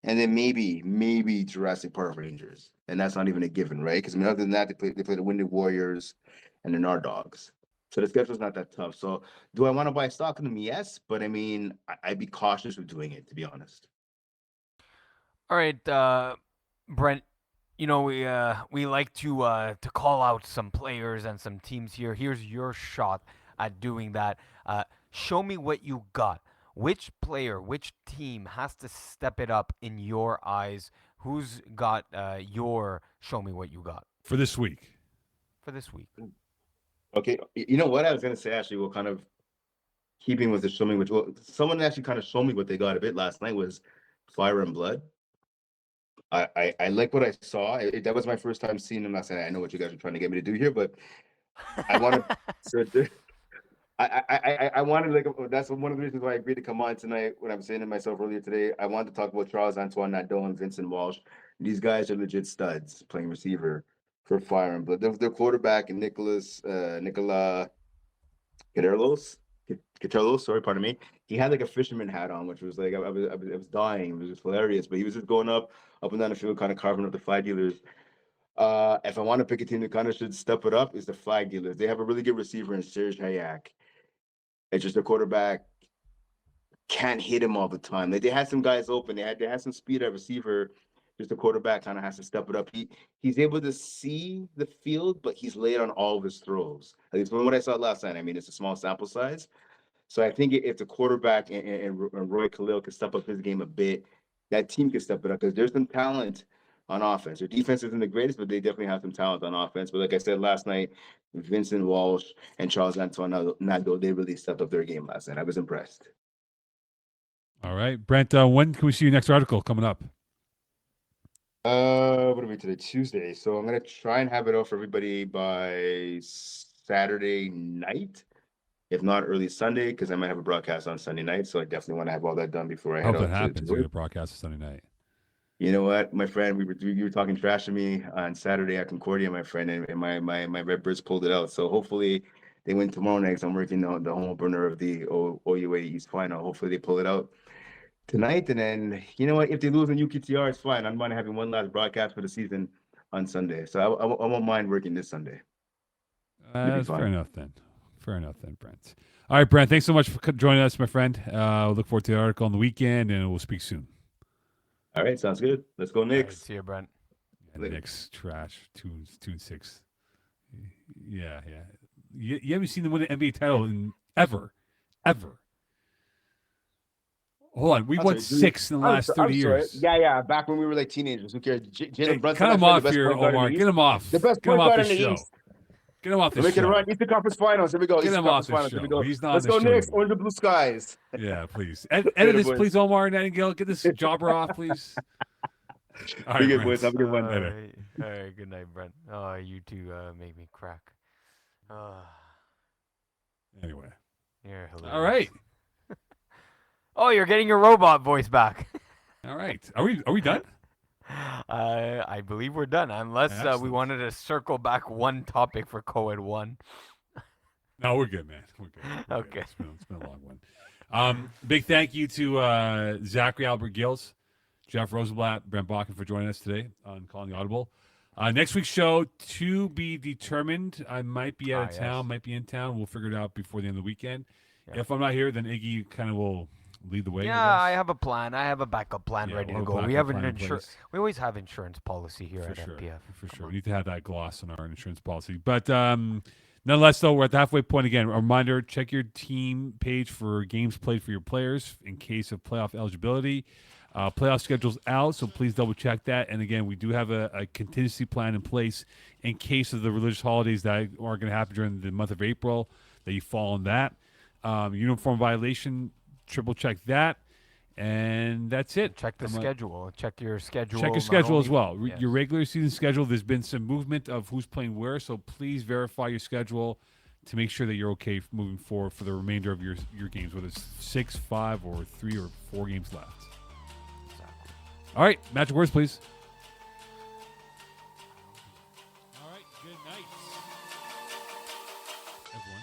And then maybe Jurassic Park Rangers. And that's not even a given, right? Because I mean, other than that, they play the Winded Warriors and the Nard Dogs. So the schedule's not that tough. So do I want to buy stock in them? Yes, but I mean, I'd be cautious with doing it, to be honest. All right, Brent. You know we like to call out some players and some teams here. Here's your shot at doing that. Show me what you got. Which player, which team has to step it up in your eyes? Who's got your show me what you got For this week. for this week? Okay, you know what I was gonna say actually, well, kind of keeping with the show me, which well, someone actually kind of showed me what they got a bit last night was Fire and Blood. I like what I saw. That was my first time seeing them last night. I know what you guys are trying to get me to do here, but I wanted to. I wanted like that's one of the reasons why I agreed to come on tonight. When I was saying to myself earlier today, I wanted to talk about Charles Antoine Nadeau and Vincent Walsh. These guys are legit studs playing receiver for Fire and Blood. Their quarterback and Nicola Caterlos, sorry, pardon me. He had like a fisherman hat on, which was like I was dying. It was just hilarious. But he was just going up and down the field, kind of carving up the flag dealers. If I want to pick a team that kind of should step it up, is the flag dealers. They have a really good receiver in Serge Hayak. It's just their quarterback can't hit him all the time. Like they had some guys open. They had some speed at receiver. Just the quarterback kind of has to step it up. He's able to see the field, but he's late on all of his throws. At least from what I saw last night. I mean, it's a small sample size. So I think if the quarterback and Roy Khalil can step up his game a bit, that team can step it up because there's some talent on offense. Their defense isn't the greatest, but they definitely have some talent on offense. But like I said last night, Vincent Walsh and Charles Antoine Nadeau, they really stepped up their game last night. I was impressed. All right. Brent, when can we see your next article coming up? What are we today? Tuesday. So I'm gonna try and have it out for everybody by Saturday night. If not early Sunday, because I might have a broadcast on Sunday night. So I definitely want to have all that done before I I head hope that out happens. to You're work. going to broadcast Sunday night. You know what, my friend, you were talking trash to me on Saturday at Concordia, my friend, and my Redbirds pulled it out. So hopefully they win tomorrow night. I'm working on the home opener of the OUA East final. Hopefully they pull it out tonight. And then you know what, if they lose in UKTR, it's fine. I'm having one last broadcast for the season on Sunday. So I won't mind working this Sunday. That's fair enough then. Fair enough then, Brent. All right, Brent, thanks so much for joining us, my friend. We'll look forward to the article on the weekend, and we'll speak soon. All right, sounds good. Let's go Knicks. Right, see you, Brent. Knicks trash 2-6. Yeah. You haven't seen them win an NBA title in ever. Hold on. We I'm won sorry, 6 in the last 30 years. Yeah. Back when we were like teenagers. Who cares? Jalen Hey, Brunson, cut him the off best here, point guard in Omar. the Get East. him off. The best Get him point off guard the in the show. East. Get him off the We're making a show. run. Eastern Conference Finals. Here we go. Get Eastern him off Conference the Finals. Here we show. go. He's not Let's on go the show Knicks. anymore. Orange and blue skies. Yeah, please. Edit Later, this, boys. please, Omar Nightingale. Get this jobber off, please. All right, Be good, boys. Brent. Have a good one. All right, good night, Brent. Oh, you two make me crack. Anyway. You're hilarious. All right. Oh, you're getting your robot voice back. All right. Are we done? I believe we're done, unless we Excellent. wanted to circle back one topic for Co-Ed 1. No, we're good, man. We're good. We're good. Okay. It's been a long one. Big thank you to Zachary Albert Gills, Jeff Rosenblatt, Brent Bakken for joining us today on Calling the Audible. Next week's show, to be determined. I might be out of town, yes. might be in town. We'll figure it out before the end of the weekend. Yeah. If I'm not here, then Iggy kind of will lead the way. Yeah, I guess. have a plan. I have a backup plan Yeah, ready we'll to have a go. We backup have an plan in insurance. place. We always have insurance policy here For at sure. MPF. For Come sure. on. We need to have that gloss on our insurance policy. But nonetheless, though, we're at the halfway point again. A reminder, check your team page for games played for your players in case of playoff eligibility. Playoff schedule's out, so please double check that. And again, we do have a contingency plan in place in case of the religious holidays that are going to happen during the month of April, that you fall on that. Uniform violation, triple check that. And that's it. Check the schedule. Check your schedule. Check your not schedule as only- well. Yes. Your regular season schedule, there's been some movement of who's playing where, so please verify your schedule to make sure that you're okay moving forward for the remainder of your games, whether it's 6, 5, or 3 or 4 games left. Exactly. All right, magic words, please. All right, good night, everyone.